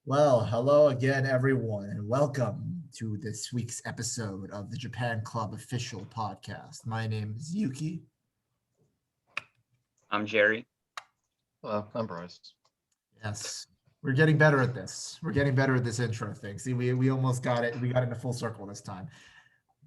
Well, hello again, everyone, and welcome to this week's episode of the Japan Club official podcast. My name is Yuki. I'm Gerry. Hello, I'm Bryce. Yes, we're getting better at this. We're getting better at this intro thing. See, we almost got it. We got it in a full circle this time.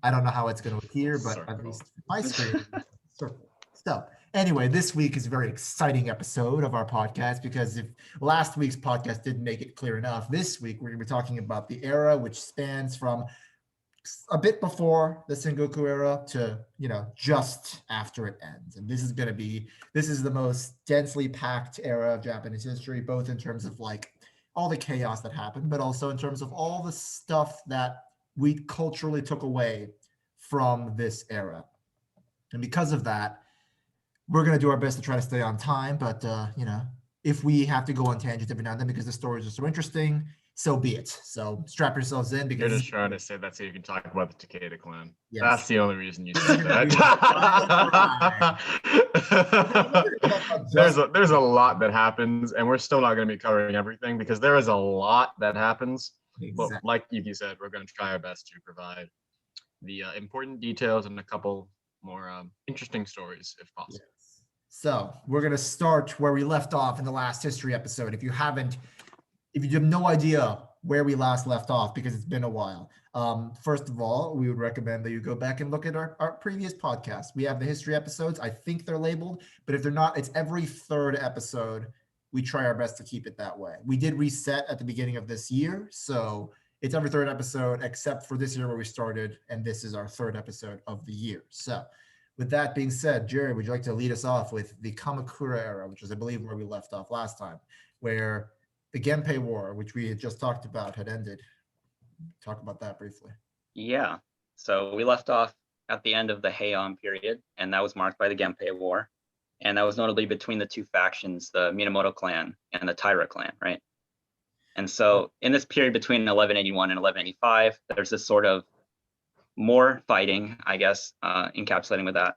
I don't know how it's going to appear, but at Circle. least my screen, circle. So, anyway, this week is a very exciting episode of our podcast because if last week's podcast didn't make it clear enough, this week we're going to be talking about the era which spans from a bit before the Sengoku era to, just after it ends. And this is the most densely packed era of Japanese history, both in terms of like all the chaos that happened, but also in terms of all the stuff that we culturally took away from this era. And because of that, we're going to do our best to try to stay on time. But, if we have to go on tangents every now and then because the stories are so interesting, so be it. So strap yourselves in You're because just trying to say that so you can talk about the Takeda clan. Yes. That's the only reason you This is said gonna be that. There's a lot that happens, and we're still not going to be covering everything because there is a lot that happens. Exactly. But like Yuki said, we're going to try our best to provide the important details and a couple more interesting stories if possible. Yes. So we're going to start where we left off in the last history episode. If you have no idea where we last left off because it's been a while, first of all, we would recommend that you go back and look at our previous podcast. We have the history episodes. I think they're labeled, but if they're not, it's every third episode. We try our best to keep it that way. We did reset at the beginning of this year, so it's every third episode except for this year where we started, and this is our third episode of the year. So with that being said, Gerry, would you like to lead us off with the Kamakura era, which is, I believe, where we left off last time, where the Genpei War, which we had just talked about, had ended. Talk about that briefly. Yeah. So we left off at the end of the Heian period, and that was marked by the Genpei War. And that was notably between the two factions, the Minamoto Clan and the Taira Clan, right? And so in this period between 1181 and 1185, there's this sort of more fighting, I guess, encapsulating with that.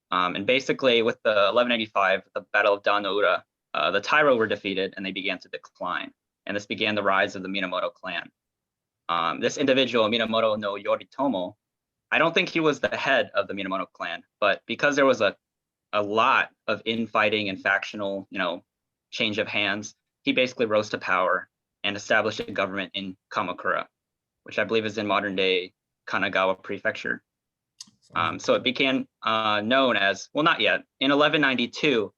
And basically with the 1185, the Battle of Dan-no-ura, the Taira were defeated and they began to decline. And this began the rise of the Minamoto Clan. This individual, Minamoto no Yoritomo, I don't think he was the head of the Minamoto Clan, but because there was a lot of infighting and factional, change of hands, he basically rose to power and established a government in Kamakura, which I believe is in modern day Kanagawa Prefecture. So it became known as, well, not yet, in 1192,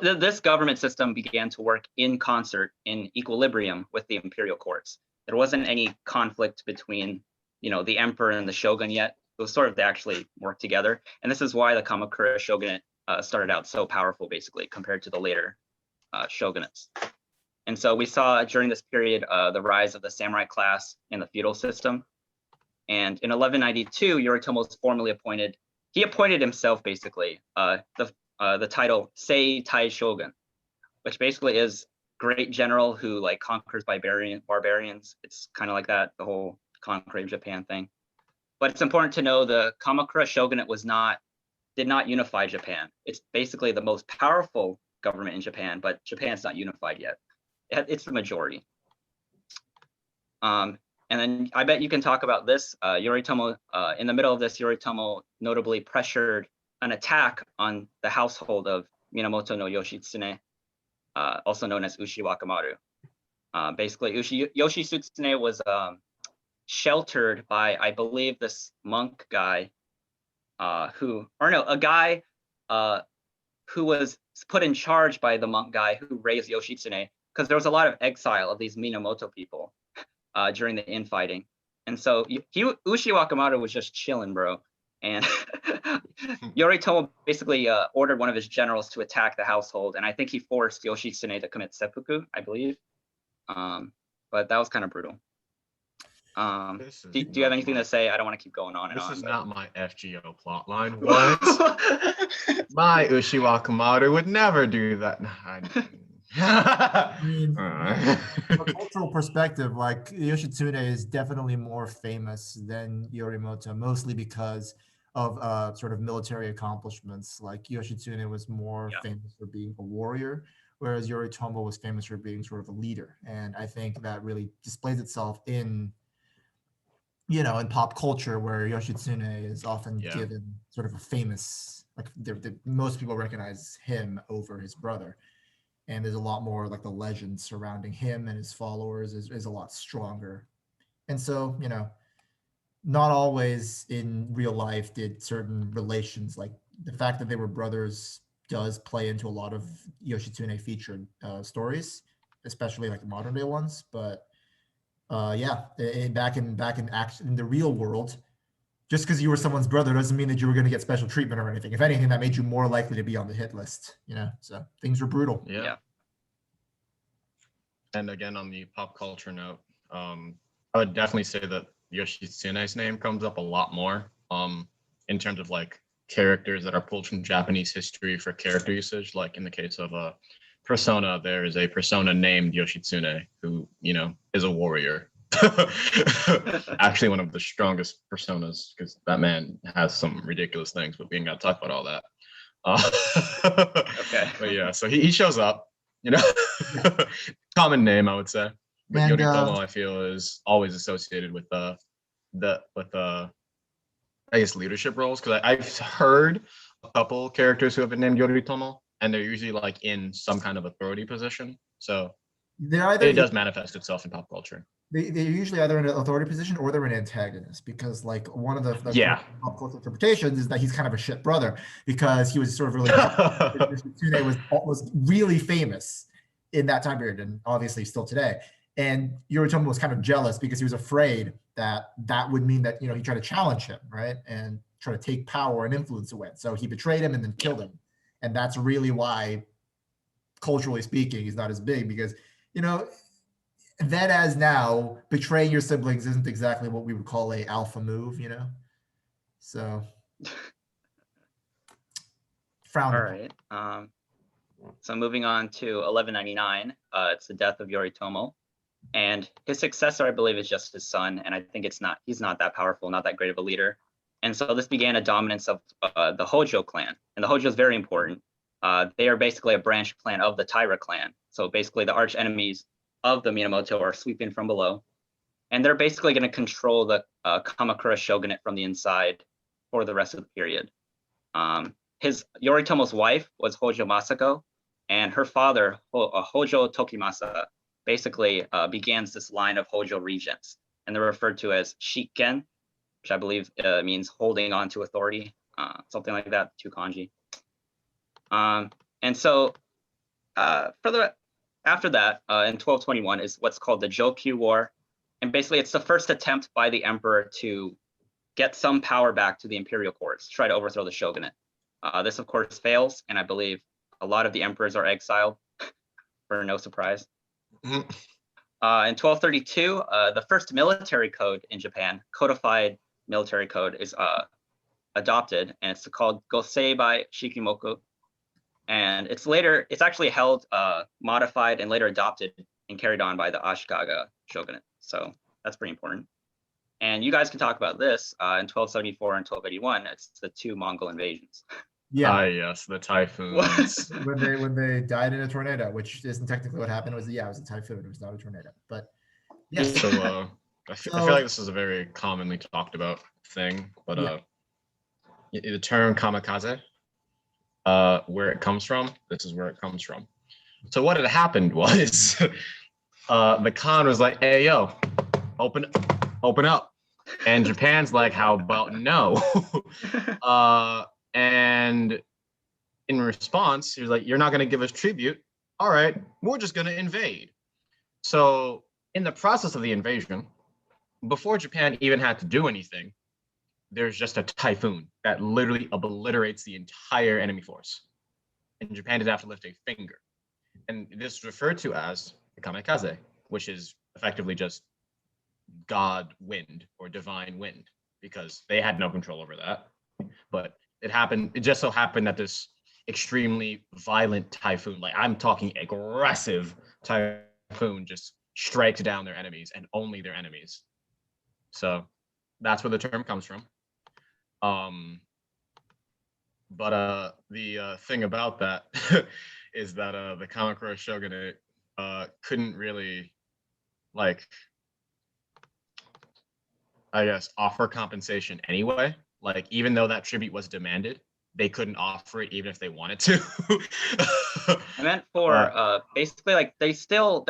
this government system began to work in concert, in equilibrium with the imperial courts. There wasn't any conflict between, the emperor and the shogun yet. It was sort of, they actually worked together. And this is why the Kamakura shogunate started out so powerful, basically, compared to the later shogunates. And so we saw during this period the rise of the samurai class in the feudal system. And in 1192, Yoritomo was formally appointed. He appointed himself, basically, the title Sei Tai Shogun, which basically is great general who conquers barbarians. It's kind of like that, the whole conquering Japan thing. But it's important to know the Kamakura shogunate did not unify Japan. It's basically the most powerful government in Japan, but Japan's not unified yet. It's the majority. And then I bet you can talk about this. Yoritomo, in the middle of this, Yoritomo notably pressured an attack on the household of Minamoto no Yoshitsune, also known as Ushi Wakamaru. Basically, Yoshitsune was sheltered by, I believe, this monk guy, who was put in charge by the monk guy who raised Yoshitsune, because there was a lot of exile of these Minamoto people during the infighting. And so Ushi Wakamaru was just chilling, bro. And Yoritomo basically ordered one of his generals to attack the household, and I think he forced Yoshitsune to commit seppuku, I believe. But that was kind of brutal. Do you have anything to say? I don't want to keep going on and on. This is not my FGO plotline. What? My Ushi Wakamaru would never do that. I mean, from a cultural perspective, Yoshitsune is definitely more famous than Yoritomo, mostly because of sort of military accomplishments. Like Yoshitsune was more famous for being a warrior, whereas Yoritomo was famous for being sort of a leader. And I think that really displays itself in, in pop culture, where Yoshitsune is often Yeah. given sort of a famous, like most people recognize him over his brother. And there's a lot more, like, the legend surrounding him and his followers is a lot stronger. And so, not always in real life did certain relations, like the fact that they were brothers, does play into a lot of Yoshitsune featured stories, especially like the modern day ones. But yeah, in the real world, just because you were someone's brother doesn't mean that you were going to get special treatment or anything. If anything, that made you more likely to be on the hit list. So things were brutal. Yeah. And again, on the pop culture note, I would definitely say that Yoshitsune's name comes up a lot more in terms of like characters that are pulled from Japanese history for character usage. Like in the case of Persona, there is a persona named Yoshitsune who, is a warrior. Actually, one of the strongest personas, because that man has some ridiculous things, but we ain't got to talk about all that. Okay. But yeah, so he shows up, common name, I would say. But And Yoritomo, I feel, is always associated with I guess leadership roles, because I've heard a couple characters who have been named Yoritomo, and they're usually like in some kind of authority position. So it does manifest itself in pop culture. They're usually either in an authority position or they're an antagonist, because like one of the pop culture interpretations is that he's kind of a shit brother because he was sort of really Yoshitsune was really famous in that time period, and obviously still today. And Yoritomo was kind of jealous because he was afraid that would mean that, he tried to challenge him, right? And try to take power and influence away. So he betrayed him and then killed him. And that's really why, culturally speaking, he's not as big, because, then as now, betraying your siblings isn't exactly what we would call a alpha move, So frowned All upon. right. So moving on to 1199, it's the death of Yoritomo, and his successor, I believe, is just his son, and I think he's not that powerful, not that great of a leader. And so this began a dominance of the Hojo Clan, and the Hojo is very important. They are basically a branch clan of the Taira clan. So basically the arch enemies of the Minamoto are sweeping from below, and they're basically going to control the Kamakura shogunate from the inside for the rest of the period. Yoritomo's wife was Hojo Masako, and her father, Hojo Tokimasa, basically begins this line of Hojo regents, and they're referred to as Shikken, which I believe means holding on to authority, something like that, two kanji. And so after that, in 1221 is what's called the Jokyu War. And basically it's the first attempt by the emperor to get some power back to the imperial courts, try to overthrow the shogunate. This of course fails, and I believe a lot of the emperors are exiled for no surprise. In 1232, the first military code in Japan, codified military code, is adopted, and it's called Goseibai Shikimoku. And it's actually held, modified, and later adopted and carried on by the Ashikaga shogunate. So that's pretty important. And you guys can talk about this in 1274 and 1281. It's the two Mongol invasions. Yeah. Yes, the typhoons. when they died in a tornado, which isn't technically what happened. It was a typhoon. It was not a tornado. But yes. So I feel like this is a very commonly talked about thing, but the term kamikaze, where it comes from, this is where it comes from. So what had happened was the Khan was like, hey, yo, open up. And Japan's like, how about no? And in response, he was like, you're not going to give us tribute. All right, we're just going to invade. So in the process of the invasion, before Japan even had to do anything, there's just a typhoon that literally obliterates the entire enemy force. And Japan didn't have to lift a finger. And this is referred to as the kamikaze, which is effectively just God wind or divine wind, because they had no control over that. But it just so happened that this extremely violent typhoon, like I'm talking aggressive typhoon, just strikes down their enemies and only their enemies. So that's where the term comes from. But the thing about that is that the Kamakura shogunate couldn't really, like, I guess, offer compensation anyway. Like, even though that tribute was demanded, they couldn't offer it even if they wanted to. I meant for basically like there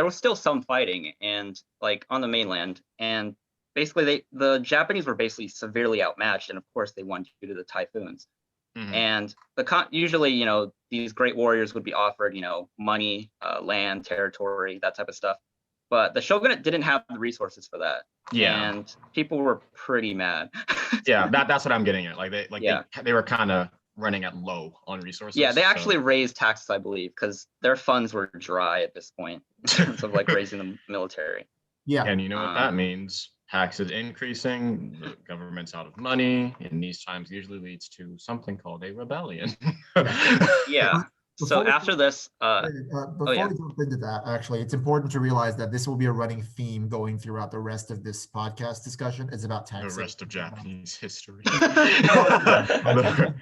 was still some fighting and like on the mainland, and basically the Japanese were basically severely outmatched, and of course they won due to the typhoons. And usually, you know, these great warriors would be offered, you know, money, land, territory, that type of stuff. But the shogunate didn't have the resources for that. Yeah. And people were pretty mad. Yeah, that's what I'm getting at. Like Yeah. they were kind of running at low on resources. Yeah, they actually so. raised taxes, I believe, because their funds were dry at this point in terms of like raising the military. Yeah. And you know what that means? Taxes increasing, the government's out of money, and these times usually leads to something called a rebellion. Yeah. So after this, before we jump into that, actually, it's important to realize that this will be a running theme going throughout the rest of this podcast discussion. It's about taxation. The rest of Japanese history.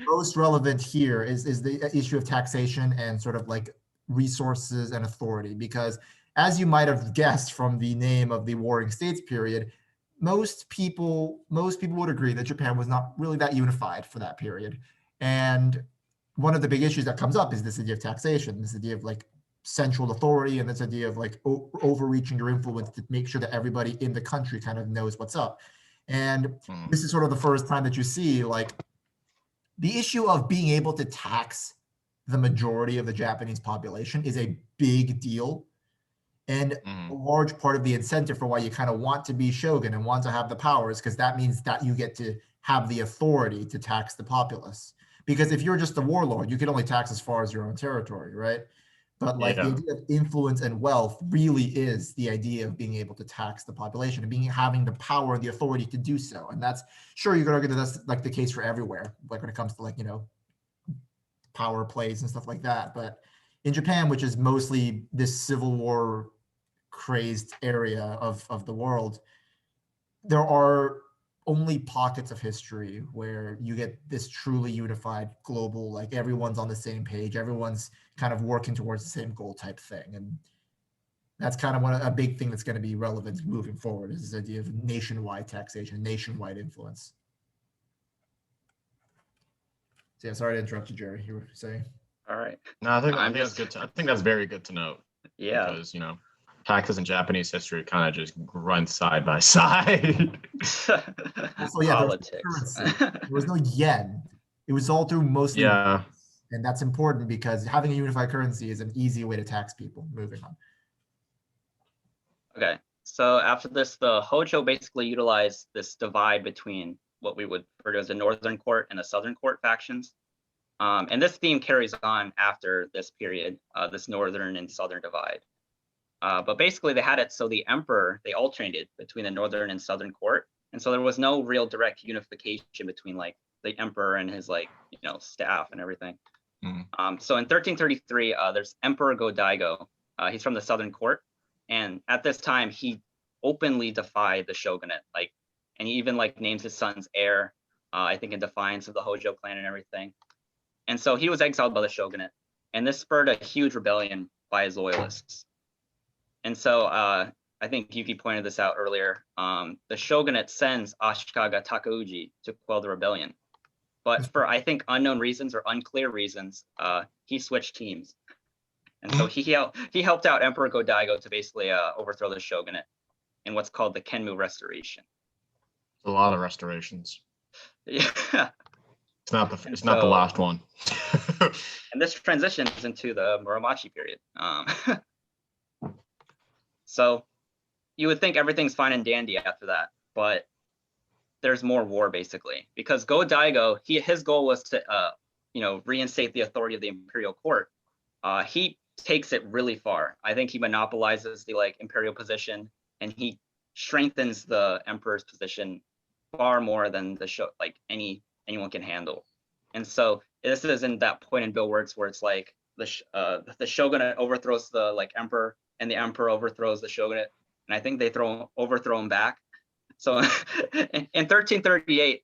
Most relevant here is the issue of taxation and sort of like resources and authority, because as you might have guessed from the name of the Warring States period, most people would agree that Japan was not really that unified for that period. And one of the big issues that comes up is this idea of taxation, this idea of like central authority, and this idea of like overreaching your influence to make sure that everybody in the country kind of knows what's up. And this is sort of the first time that you see like the issue of being able to tax the majority of the Japanese population is a big deal. And a large part of the incentive for why you kind of want to be shogun and want to have the powers, because that means that you get to have the authority to tax the populace. Because if you're just a warlord, you can only tax as far as your own territory, right? But like the idea of influence and wealth really is the idea of being able to tax the population and having the power and the authority to do so. And that's, sure, you could argue that that's like the case for everywhere, like when it comes to like, you know, power plays and stuff like that. But in Japan, which is mostly this civil war crazed area of the world, there are only pockets of history where you get this truly unified global, like everyone's on the same page, everyone's kind of working towards the same goal type thing. And that's kind of a big thing that's going to be relevant moving forward, is this idea of nationwide taxation, nationwide influence. So yeah, sorry to interrupt you, Gerry. You were saying? All right. No, I think that's good. I think that's very good to note. Yeah. Because, you know, taxes and Japanese history kind of just run side by side. Also, yeah, politics. There was no yen. It was all through mostly. Yeah. And that's important because having a unified currency is an easy way to tax people. Moving on. Okay. So after this, the Hojo basically utilized this divide between what we would refer to as the Northern Court and the Southern Court factions. And this theme carries on after this period, this Northern and Southern divide. But basically they had it so the emperor, they alternated between the Northern and Southern Court. And so there was no real direct unification between like the emperor and his like, you know, staff and everything. So in 1333, there's Emperor Godigo. He's from the Southern Court. And at this time, he openly defied the shogunate, like, and he even like names his son's heir, I think in defiance of the Hojo clan and everything. And so he was exiled by the shogunate, and this spurred a huge rebellion by his loyalists. And so I think Yuki pointed this out earlier. The shogunate sends Ashikaga Takauji to quell the rebellion. But for, I think, unknown reasons or unclear reasons, he switched teams. And so he helped out Emperor Godigo to basically overthrow the shogunate in what's called the Kenmu Restoration. A lot of restorations. Yeah. It's not the last one. And this transitions into the Muromachi period. So you would think everything's fine and dandy after that, but there's more war basically, because Godigo, his goal was to reinstate the authority of the imperial court. He takes it really far. I think he monopolizes the like imperial position, and he strengthens the emperor's position far more than the show like anyone can handle. And so this is in that point in Bill Works where it's like the shogunate overthrows the like emperor, and the emperor overthrows the shogunate, and I think they overthrow him back. So in 1338,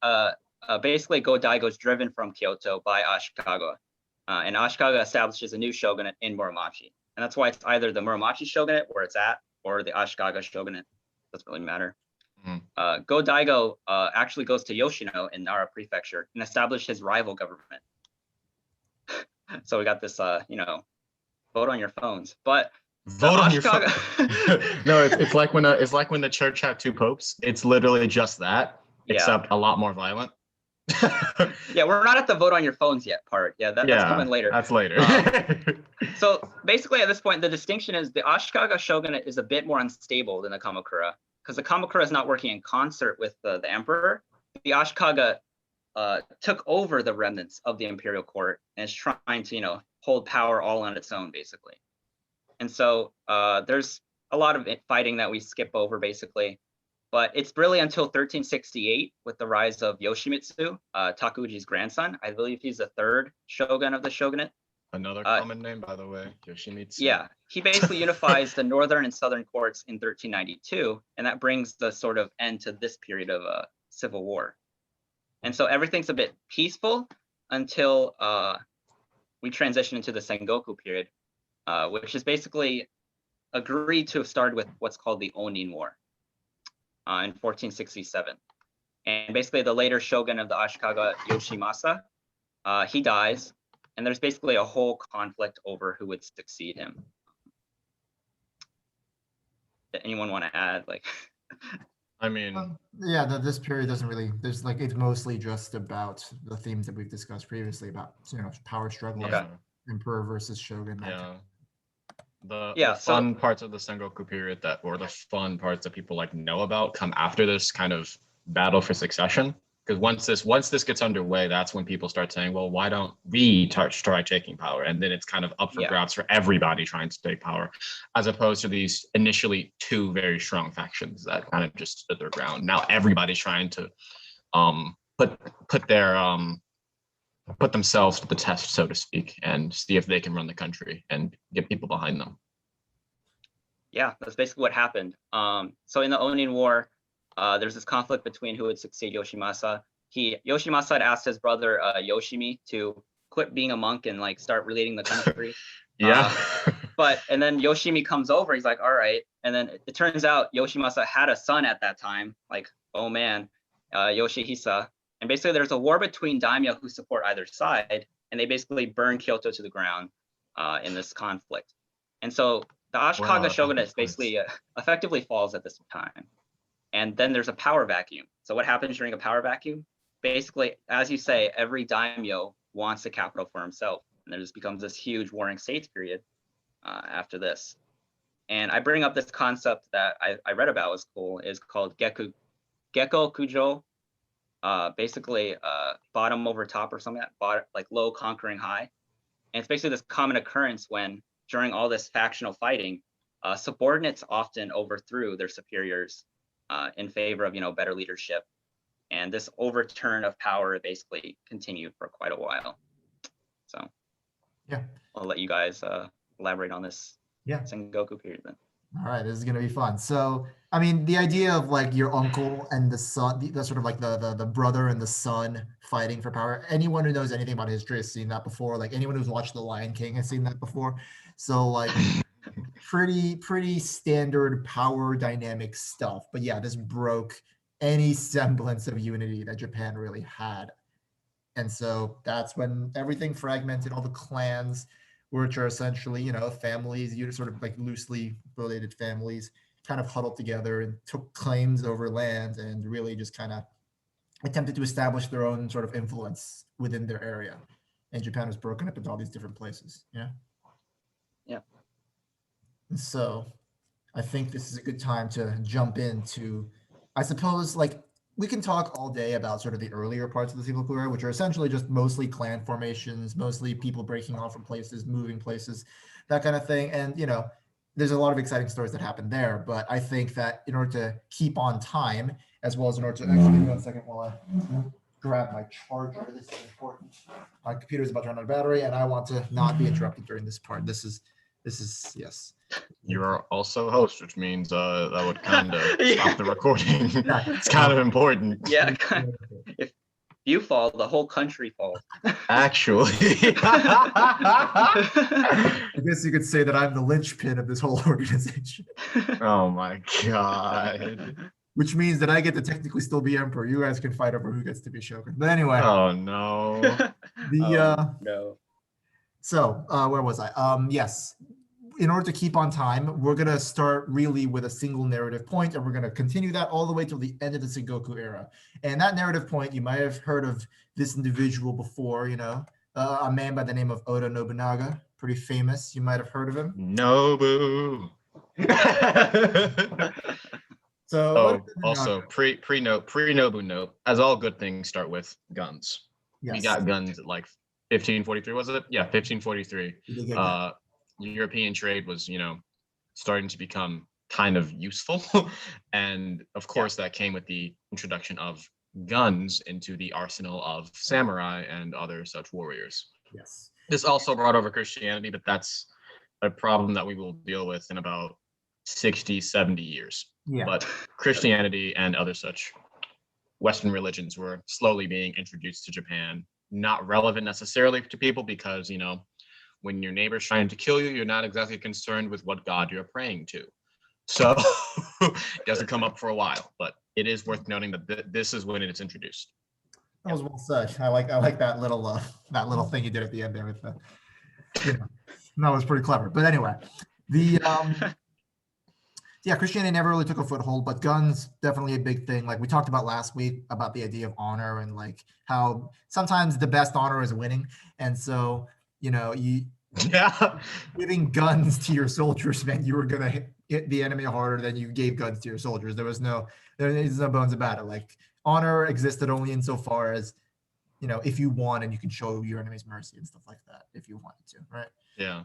basically Godigo is driven from Kyoto by Ashikaga, And Ashikaga establishes a new shogunate in Muromachi. And that's why it's either the Muromachi shogunate where it's at, or the Ashikaga shogunate. Doesn't really matter. Godigo actually goes to Yoshino in Nara Prefecture and established his rival government. So we got this, vote on your phones. But Vote on your phone. Ashikaga. No, it's like when the church had two popes. It's literally just that, Yeah. except a lot more violent. Yeah, we're not at the vote on your phones yet part. Yeah, that's coming later. That's later. So basically, at this point, the distinction is the Ashikaga shogunate is a bit more unstable than the Kamakura, because the Kamakura is not working in concert with the emperor. The Ashikaga took over the remnants of the imperial court and is trying to, hold power all on its own, basically. And so there's a lot of fighting that we skip over, basically. But it's really until 1368 with the rise of Yoshimitsu, Takuji's grandson. I believe he's the third shogun of the shogunate. Another common name, by the way, Yoshimitsu. Yeah, he basically unifies the northern and southern courts in 1392, and that brings the sort of end to this period of civil war. And so everything's a bit peaceful until we transition into the Sengoku period, which is basically agreed to have started with what's called the Onin War in 1467. And basically the later shogun of the Ashikaga, Yoshimasa, he dies, and there's basically a whole conflict over who would succeed him. Anyone want to add? I mean, this period doesn't really. It's mostly just about the themes that we've discussed previously about power struggle, emperor versus shogun. The fun parts of the Sengoku period or the fun parts that people know about come after this kind of battle for succession. Because once this gets underway, that's when people start saying, well, why don't we try taking power? And then it's kind of up for grabs for everybody trying to take power, as opposed to these initially two very strong factions that kind of just stood their ground. Now everybody's trying to put themselves to the test, so to speak, and see if they can run the country and get people behind them. Yeah, that's basically what happened. So in the Onin War, there's this conflict between who would succeed Yoshimasa. Yoshimasa had asked his brother Yoshimi to quit being a monk and start leading the country. And then Yoshimi comes over. He's like, all right. And then it turns out Yoshimasa had a son at that time. Yoshihisa. And basically there's a war between daimyo who support either side, and they basically burn Kyoto to the ground in this conflict. And so the Ashikaga shogunate basically effectively falls at this time. And then there's a power vacuum. So what happens during a power vacuum? Basically, as you say, every daimyo wants a capital for himself. And there just becomes this huge warring states period after this. And I bring up this concept that I read about was cool, is called Gekko Kujo. Basically bottom over top or something, like low conquering high. And it's basically this common occurrence when during all this factional fighting, subordinates often overthrew their superiors in favor of better leadership, and this overturn of power basically continued for quite a while. So I'll let you guys elaborate on this Sengoku period then. All right, this is gonna be fun. So I mean, the idea of your uncle and the son, the sort of the brother and the son fighting for power. Anyone who knows anything about history has seen that before. Anyone who's watched The Lion King has seen that before. So pretty standard power dynamic stuff. But yeah, this broke any semblance of unity that Japan really had. And so that's when everything fragmented, all the clans, which are essentially, families, sort of loosely related families, kind of huddled together and took claims over land and really just kind of attempted to establish their own sort of influence within their area. And Japan was broken up into all these different places. Yeah. So I think this is a good time to jump into, I suppose, we can talk all day about sort of the earlier parts of the Sengoku era, which are essentially just mostly clan formations, mostly people breaking off from places, moving places, that kind of thing. And, there's a lot of exciting stories that happen there. But I think that in order to keep on time, as well as in order to actually, 1 second while I grab my charger, this is important. My computer is about to run out of battery, and I want to not be interrupted during this part. This is yes. You are also host, which means that would kind of stop the recording. It's kind of important. Yeah. you fall, the whole country falls. Actually. I guess you could say that I'm the linchpin of this whole organization, Oh my god. which means that I get to technically still be emperor. You guys can fight over who gets to be shogun. But anyway, Oh no. No. so where was I? Yes. In order to keep on time, we're going to start really with a single narrative point, and we're going to continue that all the way till the end of the Sengoku era. And that narrative point, you might have heard of this individual before, a man by the name of Oda Nobunaga, pretty famous. You might have heard of him. Nobu. So Oh, Oda also Nobunaga- pre-Nobu note, as all good things start with guns. yes, We got guns at like 1543, was it? Yeah, 1543. we did get that. European trade was, starting to become kind of useful. And of course, that came with the introduction of guns into the arsenal of samurai and other such warriors. Yes. This also brought over Christianity, but that's a problem that we will deal with in about 60, 70 years. Yeah. But Christianity and other such Western religions were slowly being introduced to Japan. Not relevant necessarily to people because, when your neighbor's trying to kill you, you're not exactly concerned with what God you're praying to. So it doesn't come up for a while, but it is worth noting that this is when it's introduced. That was well said. I like that little thing you did at the end there with the, that was pretty clever. But anyway, the Christianity never really took a foothold, but guns definitely a big thing. Like we talked about last week about the idea of honor and like how sometimes the best honor is winning, and so giving guns to your soldiers meant you were gonna hit the enemy harder than you gave guns to your soldiers. There's no bones about it. Like honor existed only insofar as if you won and you can show your enemies mercy and stuff like that if you wanted to, right? Yeah.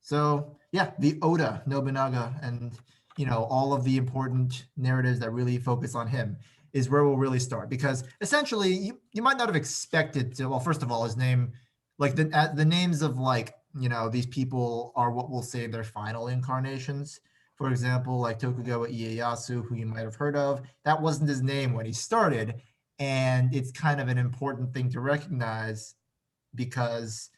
So the Oda Nobunaga and all of the important narratives that really focus on him is where we'll really start, because essentially you might not have expected to. Well, first of all, his name, like the names of these people are what we'll say their final incarnations. For example, like Tokugawa Ieyasu, who you might have heard of, that wasn't his name when he started, and it's kind of an important thing to recognize because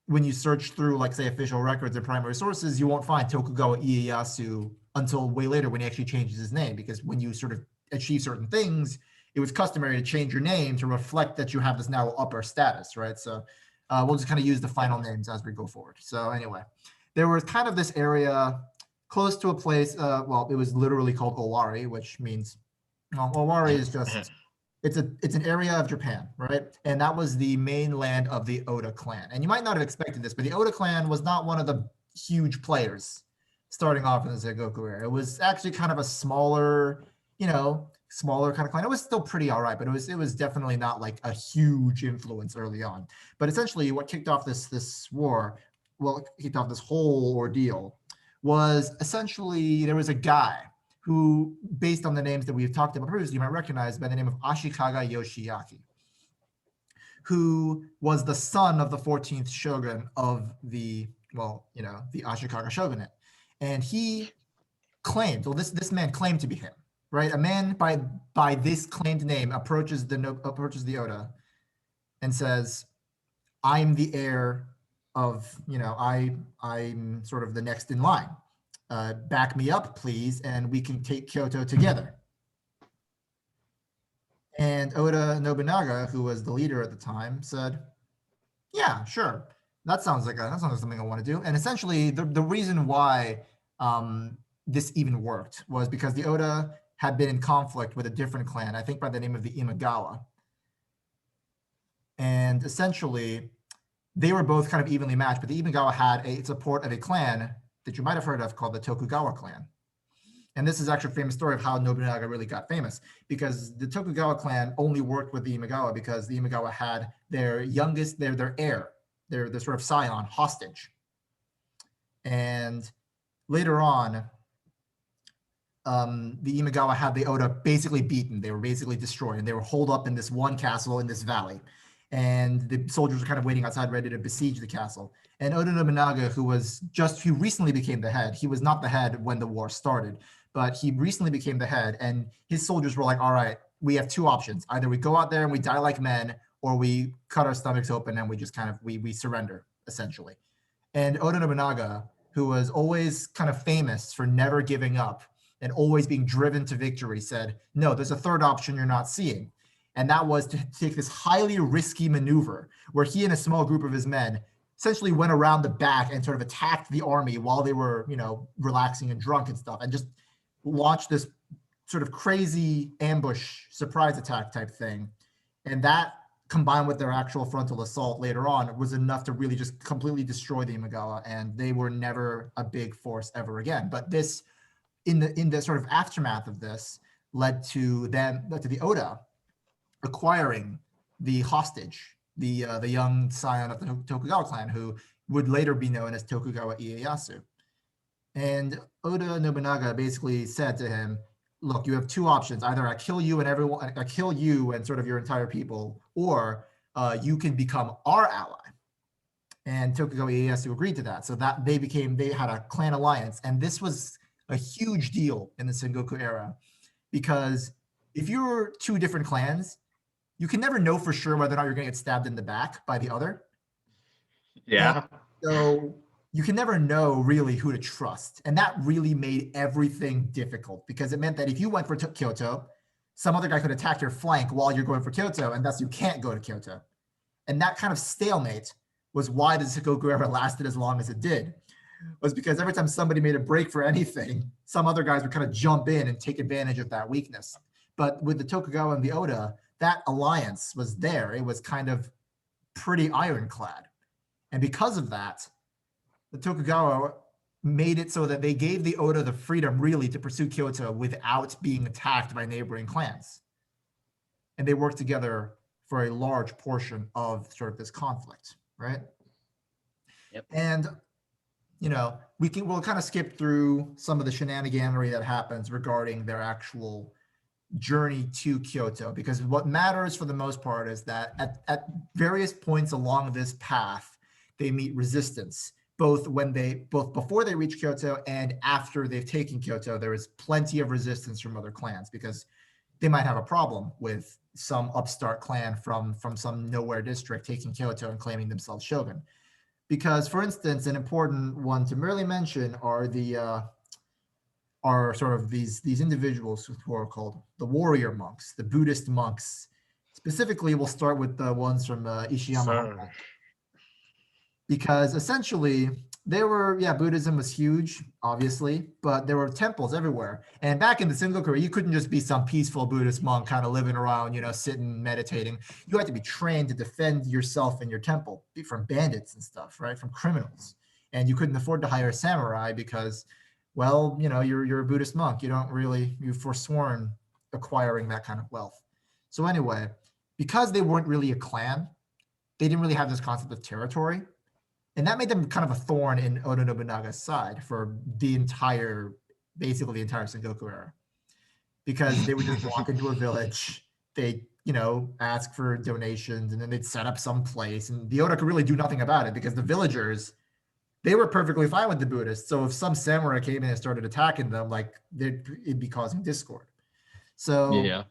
when you search through, like, say, official records and primary sources, you won't find Tokugawa Ieyasu until way later when he actually changes his name, because when you sort of achieve certain things, it was customary to change your name to reflect that you have this now upper status, right? So we'll just kind of use the final names as we go forward. So anyway, there was kind of this area close to a place, it was literally called Owari, which means, Owari is just, it's an area of Japan, right? And that was the mainland of the Oda clan. And you might not have expected this, but the Oda clan was not one of the huge players starting off in the Sengoku era. It was actually kind of a smaller kind of clan. It was still pretty all right, but it was definitely not like a huge influence early on. But essentially what kicked off this whole ordeal was essentially there was a guy who, based on the names that we've talked about previously, you might recognize by the name of Ashikaga Yoshiaki, who was the son of the 14th shogun of the Ashikaga shogunate. And he claimed, this man claimed to be him, right? A man by this claimed name approaches the Oda and says, I'm the heir of, I'm sort of the next in line. Back me up, please, and we can take Kyoto together. And Oda Nobunaga, who was the leader at the time, said, yeah, sure. That sounds like something I want to do. And essentially, the reason why this even worked was because the Oda had been in conflict with a different clan, I think by the name of the Imagawa. And essentially, they were both kind of evenly matched, but the Imagawa had a support of a clan that you might have heard of called the Tokugawa Clan. And this is actually a famous story of how Nobunaga really got famous, because the Tokugawa Clan only worked with the Imagawa because the Imagawa had their youngest, their heir, their sort of scion hostage. And later on, the Imagawa had the Oda basically beaten. They were basically destroyed, and they were holed up in this one castle in this valley. And the soldiers were kind of waiting outside, ready to besiege the castle. And Oda Nobunaga, who recently became the head, he was not the head when the war started, but he recently became the head, and his soldiers were like, all right, we have two options. Either we go out there and we die like men, or we cut our stomachs open and we just kind of, we surrender, essentially. And Oda Nobunaga, who was always kind of famous for never giving up and always being driven to victory, said, no, there's a third option you're not seeing. And that was to take this highly risky maneuver where he and a small group of his men essentially went around the back and sort of attacked the army while they were, relaxing and drunk and stuff, and just launched this sort of crazy ambush surprise attack type thing. And that, combined with their actual frontal assault later on, was enough to really just completely destroy the Imagawa, and they were never a big force ever again. But this, in the sort of aftermath of this, led to the Oda acquiring the hostage, the young scion of the Tokugawa clan, who would later be known as Tokugawa Ieyasu. And Oda Nobunaga basically said to him, look, you have two options. Either I kill you and sort of your entire people, or you can become our ally. And Tokugawa Ieyasu agreed to that. So that they had a clan alliance. And this was a huge deal in the Sengoku era, because if you're two different clans, you can never know for sure whether or not you're going to get stabbed in the back by the other. Yeah. And so you can never know really who to trust. And that really made everything difficult, because it meant that if you went for Kyoto, some other guy could attack your flank while you're going for Kyoto, and thus you can't go to Kyoto. And that kind of stalemate was why the Sengoku era lasted as long as it did, was because every time somebody made a break for anything, some other guys would kind of jump in and take advantage of that weakness. But with the Tokugawa and the Oda, that alliance was there. It was kind of pretty ironclad. And because of that, the Tokugawa made it so that they gave the Oda the freedom really to pursue Kyoto without being attacked by neighboring clans. And they worked together for a large portion of sort of this conflict, right? Yep. And, we'll kind of skip through some of the shenaniganery that happens regarding their actual journey to Kyoto, because what matters for the most part is that at various points along this path, they meet resistance, both before they reach Kyoto and after they've taken Kyoto. There is plenty of resistance from other clans, because they might have a problem with some upstart clan from some nowhere district taking Kyoto and claiming themselves shogun. Because, for instance, an important one to merely mention are sort of these individuals who are called the warrior monks, the Buddhist monks. Specifically, we'll start with the ones from Ishiyama. Because essentially, Buddhism was huge, obviously, but there were temples everywhere. And back in the Sengoku era, you couldn't just be some peaceful Buddhist monk kind of living around, sitting, meditating. You had to be trained to defend yourself and your temple from bandits and stuff, right? From criminals. And you couldn't afford to hire a samurai because, well, you're a Buddhist monk. You've forsworn acquiring that kind of wealth. So anyway, because they weren't really a clan, they didn't really have this concept of territory. And that made them kind of a thorn in Oda Nobunaga's side for basically the entire Sengoku era. Because they would just walk into a village, they, ask for donations, and then they'd set up some place. And the Oda could really do nothing about it, because the villagers, they were perfectly fine with the Buddhists. So if some samurai came in and started attacking them, it'd be causing discord. So, yeah.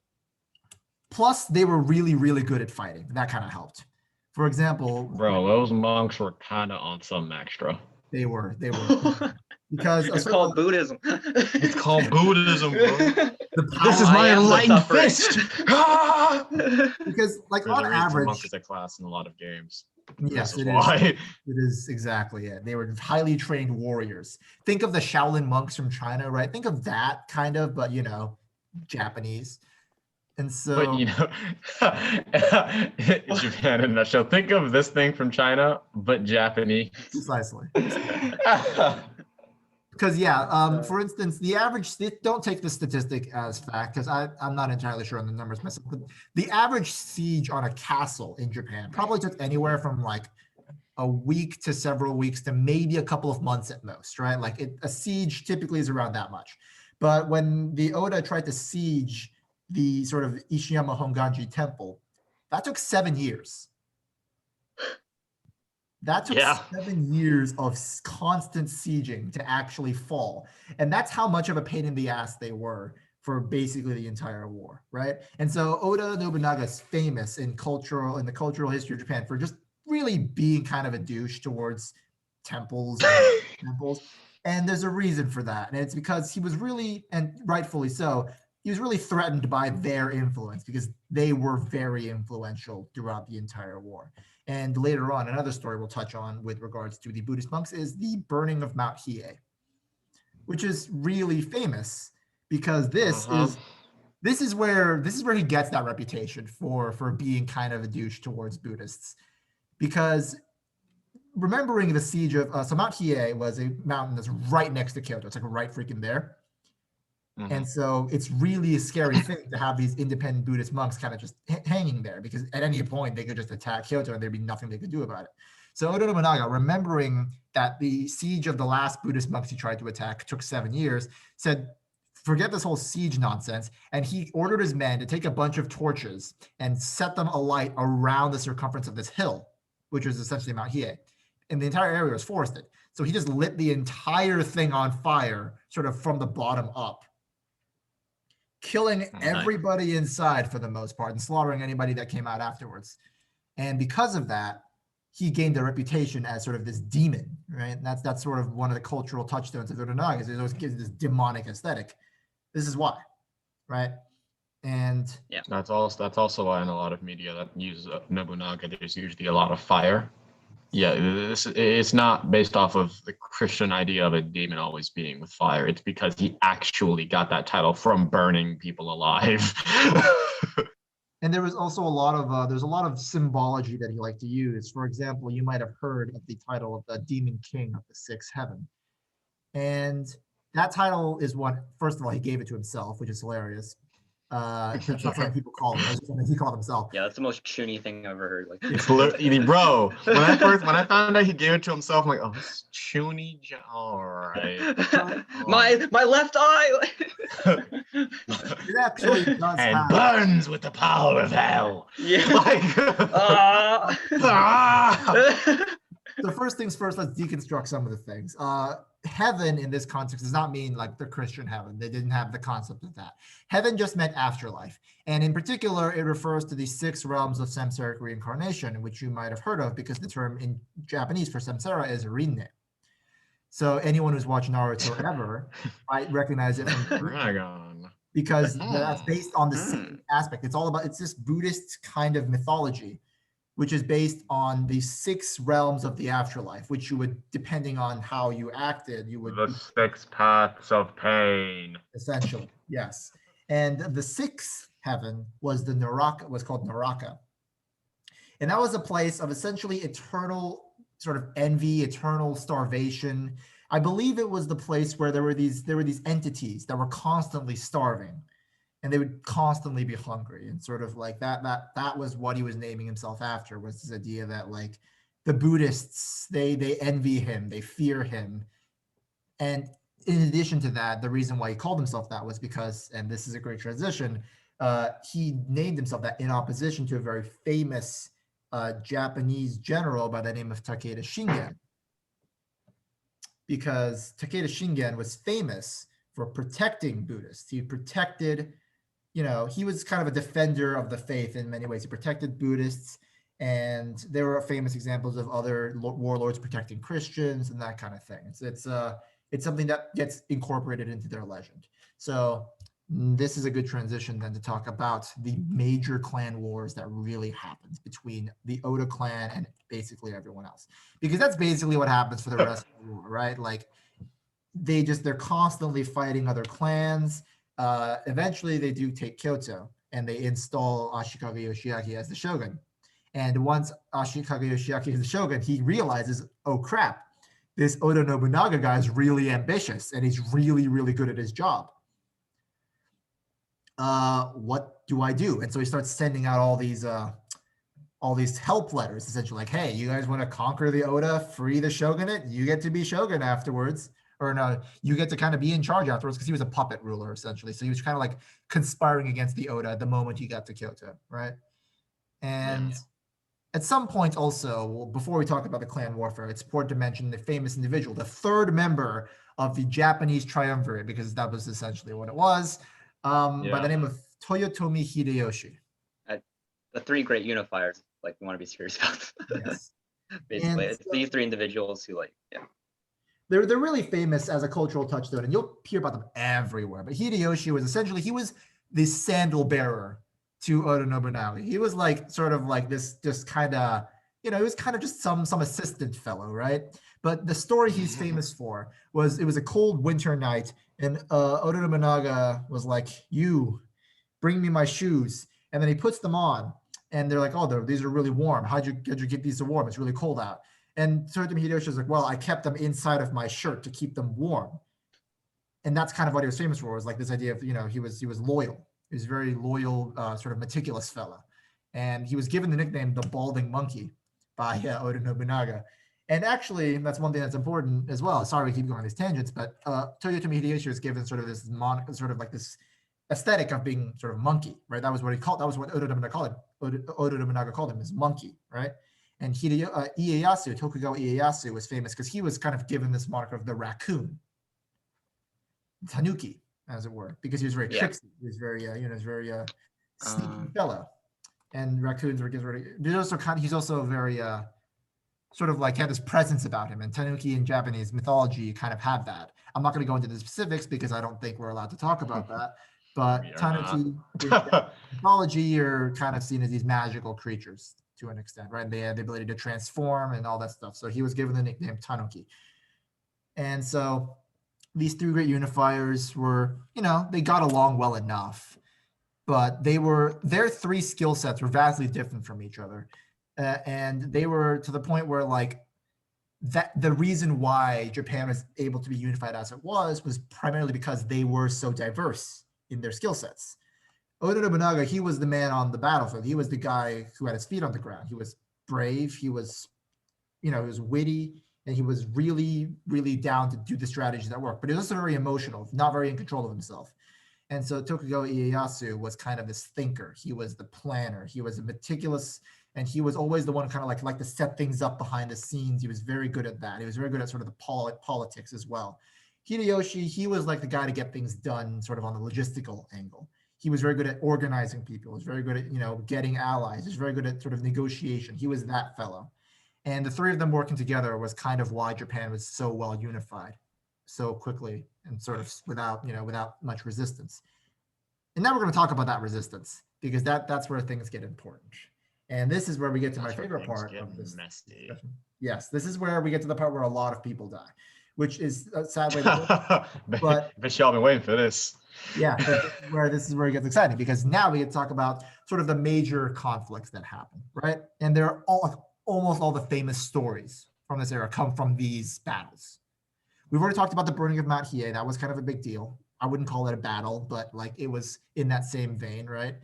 Plus, they were really, really good at fighting. That kind of helped. For example, bro, those monks were kind of on some extra. They were because it's called Buddhism. It's called Buddhism, bro. This is my enlightened fist. Because, on average, monk is a class in a lot of games. Yes, it is. It is exactly it. They were highly trained warriors. Think of the Shaolin monks from China, right? Think of that kind of, but Japanese. And so, Japan in a nutshell. Think of this thing from China, but Japanese. Precisely. Because for instance, the average, don't take the statistic as fact, because I'm not entirely sure on the numbers myself, but the average siege on a castle in Japan probably took anywhere from a week to several weeks to maybe a couple of months at most, right? A siege typically is around that much. But when the Oda tried to siege the sort of Ishiyama Honganji temple, that took 7 years. That took 7 years of constant sieging to actually fall. And that's how much of a pain in the ass they were for basically the entire war, right? And so Oda Nobunaga is famous in the cultural history of Japan for just really being kind of a douche towards temples and temples. And there's a reason for that. And it's because he was really, and rightfully so, he was really threatened by their influence because they were very influential throughout the entire war. And later on, another story we'll touch on with regards to the Buddhist monks is the burning of Mount Hiei, which is really famous because this is where he gets that reputation for being kind of a douche towards Buddhists. Because remembering the siege of so Mount Hiei was a mountain that's right next to Kyoto. It's like right freaking there. And so it's really a scary thing to have these independent Buddhist monks kind of just hanging there, because at any point they could just attack Kyoto and there'd be nothing they could do about it. So Oda Nobunaga, remembering that the siege of the last Buddhist monks he tried to attack took 7 years, said, forget this whole siege nonsense. And he ordered his men to take a bunch of torches and set them alight around the circumference of this hill, which was essentially Mount Hiei. And the entire area was forested. So he just lit the entire thing on fire, sort of from the bottom up, killing everybody inside for the most part and slaughtering anybody that came out afterwards. And because of that, he gained a reputation as sort of this demon, right? And that's sort of one of the cultural touchstones of Nobunaga, is it always gives this demonic aesthetic. This is why, right? And that's also why in a lot of media that uses Nobunaga, there's usually a lot of fire. Yeah, it's not based off of the Christian idea of a demon always being with fire. It's because he actually got that title from burning people alive. And there was also a lot of symbology that he liked to use. For example, you might have heard of the title of the Demon King of the Sixth Heaven. And that title is what, first of all, he gave it to himself, which is hilarious. That's not something people call him. That's something he called himself. Yeah, that's the most chuny thing I've ever heard. Like, bro, when I found out he gave it to himself, I'm like, oh, this chuny. All right. my left eye. It actually does and burns with the power of hell. Yeah. So first things first, let's deconstruct some of the things. Heaven in this context does not mean like the Christian heaven. They didn't have the concept of that. Heaven just meant afterlife. And in particular, it refers to the 6 realms of samsaric reincarnation, which you might have heard of because the term in Japanese for samsara is rinne. So anyone who's watched Naruto ever might recognize it from Dragon. Because that's based on the same aspect. It's this Buddhist kind of mythology, which is based on the 6 realms of the afterlife, which you would, depending on how you acted, you would. The 6 paths of pain. Essentially, yes. And the 6th heaven was called Naraka. And that was a place of essentially eternal sort of envy, eternal starvation. I believe it was the place where there were these entities that were constantly starving. And they would constantly be hungry, and sort of like that was what he was naming himself after, was this idea that like the Buddhists, they envy him, they fear him. And in addition to that, the reason why he called himself that was because, and this is a great transition, he named himself that in opposition to a very famous Japanese general by the name of Takeda Shingen. Because Takeda Shingen was famous for protecting Buddhists. He protected, he was kind of a defender of the faith in many ways. He protected Buddhists, and there were famous examples of other warlords protecting Christians and that kind of thing. It's something that gets incorporated into their legend. So this is a good transition then to talk about the major clan wars that really happens between the Oda clan and basically everyone else, because that's basically what happens for the rest of the war, right? Like they're constantly fighting other clans. Eventually they do take Kyoto and they install Ashikaga Yoshiaki as the shogun. And once Ashikaga Yoshiaki is the shogun, he realizes, oh crap, this Oda Nobunaga guy is really ambitious and he's really, really good at his job. What do I do? And so he starts sending out all these help letters, essentially like, hey, you guys want to conquer the Oda, free the shogunate? You get to be shogun afterwards. Or no, you get to kind of be in charge afterwards, because he was a puppet ruler, essentially. So he was kind of like conspiring against the Oda the moment he got to Kyoto, right? And at some point also, before we talk about the clan warfare, it's important to mention the famous individual, the 3rd member of the Japanese triumvirate, because that was essentially what it was. by the Yeah. name of Toyotomi Hideyoshi. The three great unifiers, like we want to be serious about. Yes. Basically, And it's these three individuals who they're really famous as a cultural touchstone, and you'll hear about them everywhere. But Hideyoshi was essentially he was the sandal bearer to Oda Nobunaga. He was like sort of like this, just kind of he was kind of just some assistant fellow, right? But the story he's famous for was it was a cold winter night, and Oda Nobunaga was like, "You bring me my shoes," and then he puts them on, and they're like, "Oh, these are really warm. How'd you get these so warm? It's really cold out." And Toyotomi Hideyoshi was like, "Well, I kept them inside of my shirt to keep them warm." And that's kind of what he was famous for, was like this idea of, he was loyal. He was a very loyal, sort of meticulous fella. And he was given the nickname the Balding Monkey by Oda Nobunaga. And actually, that's one thing that's important as well. Sorry, we keep going on these tangents, but Toyotomi Hideyoshi was given sort of this sort of like this aesthetic of being sort of monkey, right? That was what Oda Nobunaga called him. Oda Nobunaga called him as monkey, right? And Ieyasu, Tokugawa Ieyasu, was famous because he was kind of given this moniker of the raccoon, tanuki, as it were, because he was very tricksy. He was very, sneaky fellow. And raccoons were he's also very sort of like had this presence about him. And tanuki in Japanese mythology kind of have that. I'm not going to go into the specifics because I don't think we're allowed to talk about that. But tanuki in mythology are kind of seen as these magical creatures to an extent, right? They had the ability to transform and all that stuff. So he was given the nickname Tanuki. And so these three great unifiers were, they got along well enough, but their three skill sets were vastly different from each other. And they were to the point where that the reason why Japan was able to be unified as it was primarily because they were so diverse in their skill sets. Oda Nobunaga, he was the man on the battlefield. He was the guy who had his feet on the ground. He was brave. He was, he was witty, and he was really, really down to do the strategies that work. But he was also very emotional, not very in control of himself. And so Tokugawa Ieyasu was kind of this thinker. He was the planner. He was a meticulous, and he was always the one kind of like to set things up behind the scenes. He was very good at that. He was very good at sort of the politics as well. Hideyoshi, he was like the guy to get things done sort of on the logistical angle. He was very good at organizing people. He was very good at, getting allies. He was very good at sort of negotiation. He was that fellow. And the three of them working together was kind of why Japan was so well unified so quickly and sort of without much resistance. And now we're going to talk about that resistance because that's where things get important. And this is where we get to my favorite part of this discussion. Yes, this is where we get to the part where a lot of people die, which is sadly, but y'all been waiting for this. Yeah, but this is where it gets exciting because now we get to talk about sort of the major conflicts that happen, right? And there are almost all the famous stories from this era come from these battles. We've already talked about the burning of Mount Hiei. That was kind of a big deal. I wouldn't call it a battle, but it was in that same vein, right?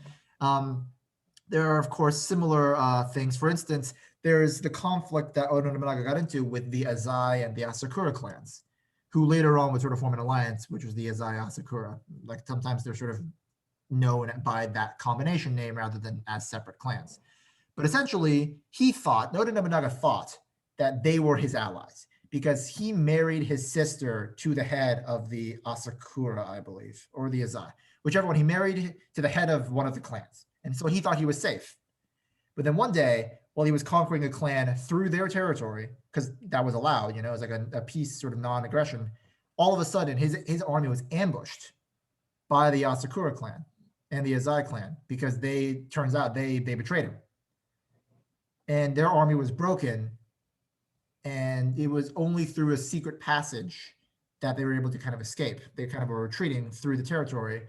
There are, of course, similar things. For instance, there's the conflict that Oda Nobunaga got into with the Azai and the Asakura clans, who later on would sort of form an alliance, which was the Azai Asakura. Sometimes they're sort of known by that combination name rather than as separate clans. But essentially, Oda Nobunaga thought that they were his allies because he married his sister to the head of the Asakura, I believe, or the Azai, whichever one. He married to the head of one of the clans. And so he thought he was safe. But then one day, while he was conquering a clan through their territory, because that was allowed, it was like a peace sort of non-aggression, all of a sudden his army was ambushed by the Asakura clan and the Azai clan because turns out they betrayed him. And their army was broken, and it was only through a secret passage that they were able to kind of escape. They kind of were retreating through the territory.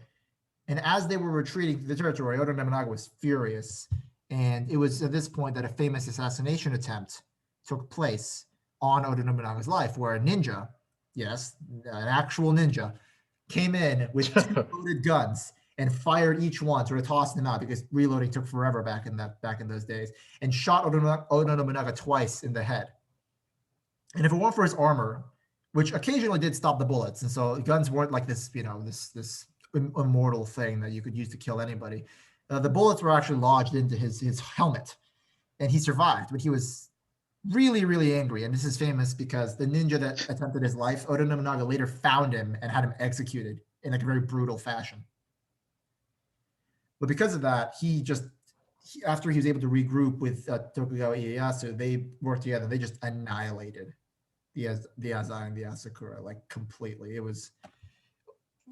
And as they were retreating through the territory, Oda Nobunaga was furious. And it was at this point that a famous assassination attempt took place on Oda Nobunaga's life, where a ninja, yes, an actual ninja, came in with two loaded guns and fired each one, sort of tossed them out because reloading took forever back in those days, and shot Oda Nobunaga twice in the head. And if it weren't for his armor, which occasionally did stop the bullets, and so guns weren't like this, this immortal thing that you could use to kill anybody. The bullets were actually lodged into his helmet, and he survived, but he was really, really angry. And this is famous because the ninja that attempted his life, Oda Nobunaga later found him and had him executed in a very brutal fashion. But because of that, after he was able to regroup with Tokugawa Ieyasu, they worked together. They just annihilated the Azai and the Asakura like completely. It was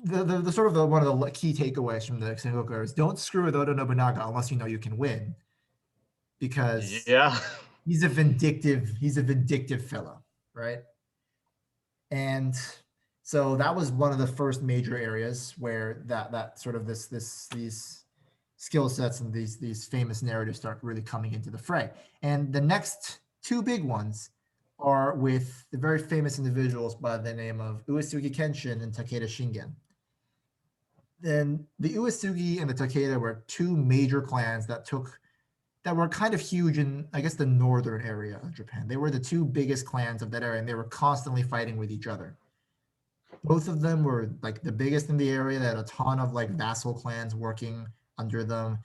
the sort of one of the key takeaways from the Sengoku era is don't screw with Oda Nobunaga unless you know you can win, because Yeah. he's a vindictive fellow, right? And so that was one of the first major areas where that sort of these skill sets and these famous narratives start really coming into the fray. And the next two big ones are with the very famous individuals by the name of Uesugi Kenshin and Takeda Shingen. Then the Uesugi and the Takeda were two major clans that were kind of huge in, I guess, the northern area of Japan. They were the two biggest clans of that area, and they were constantly fighting with each other. Both of them were like the biggest in the area. They had a ton of like vassal clans working under them,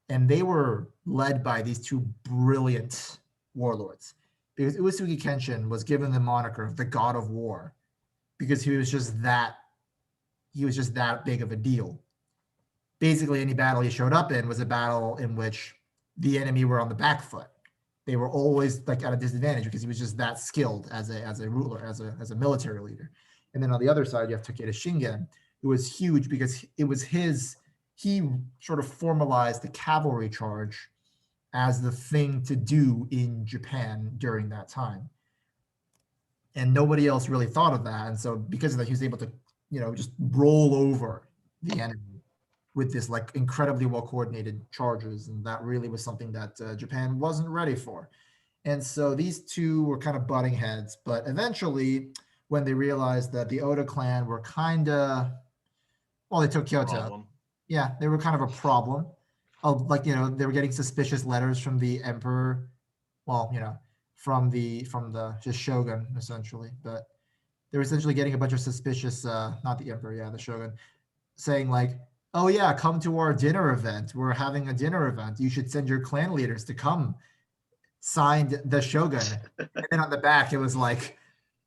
and they were led by these two brilliant warlords. Because Uesugi Kenshin was given the moniker of the God of War, because he was just that big of a deal. Basically, any battle he showed up in was a battle in which the enemy were on the back foot. They were always like at a disadvantage because he was just that skilled as a ruler, as a military leader. And then on the other side, you have Takeda Shingen, who was huge because he sort of formalized the cavalry charge as the thing to do in Japan during that time. And nobody else really thought of that. And so because of that, he was able to, just roll over the enemy with this like incredibly well coordinated charges. And that really was something that Japan wasn't ready for. And so these two were kind of butting heads, but eventually when they realized that the Oda clan were they took Kyoto. Problem. Yeah, they were kind of a problem. They were getting suspicious letters from the emperor. Well, from the just shogun essentially, but they were essentially getting a bunch of suspicious, not the emperor, yeah, the shogun, saying like, oh yeah, come to our dinner event. We're having a dinner event. You should send your clan leaders to come. Signed, the shogun. And then on the back, it was like,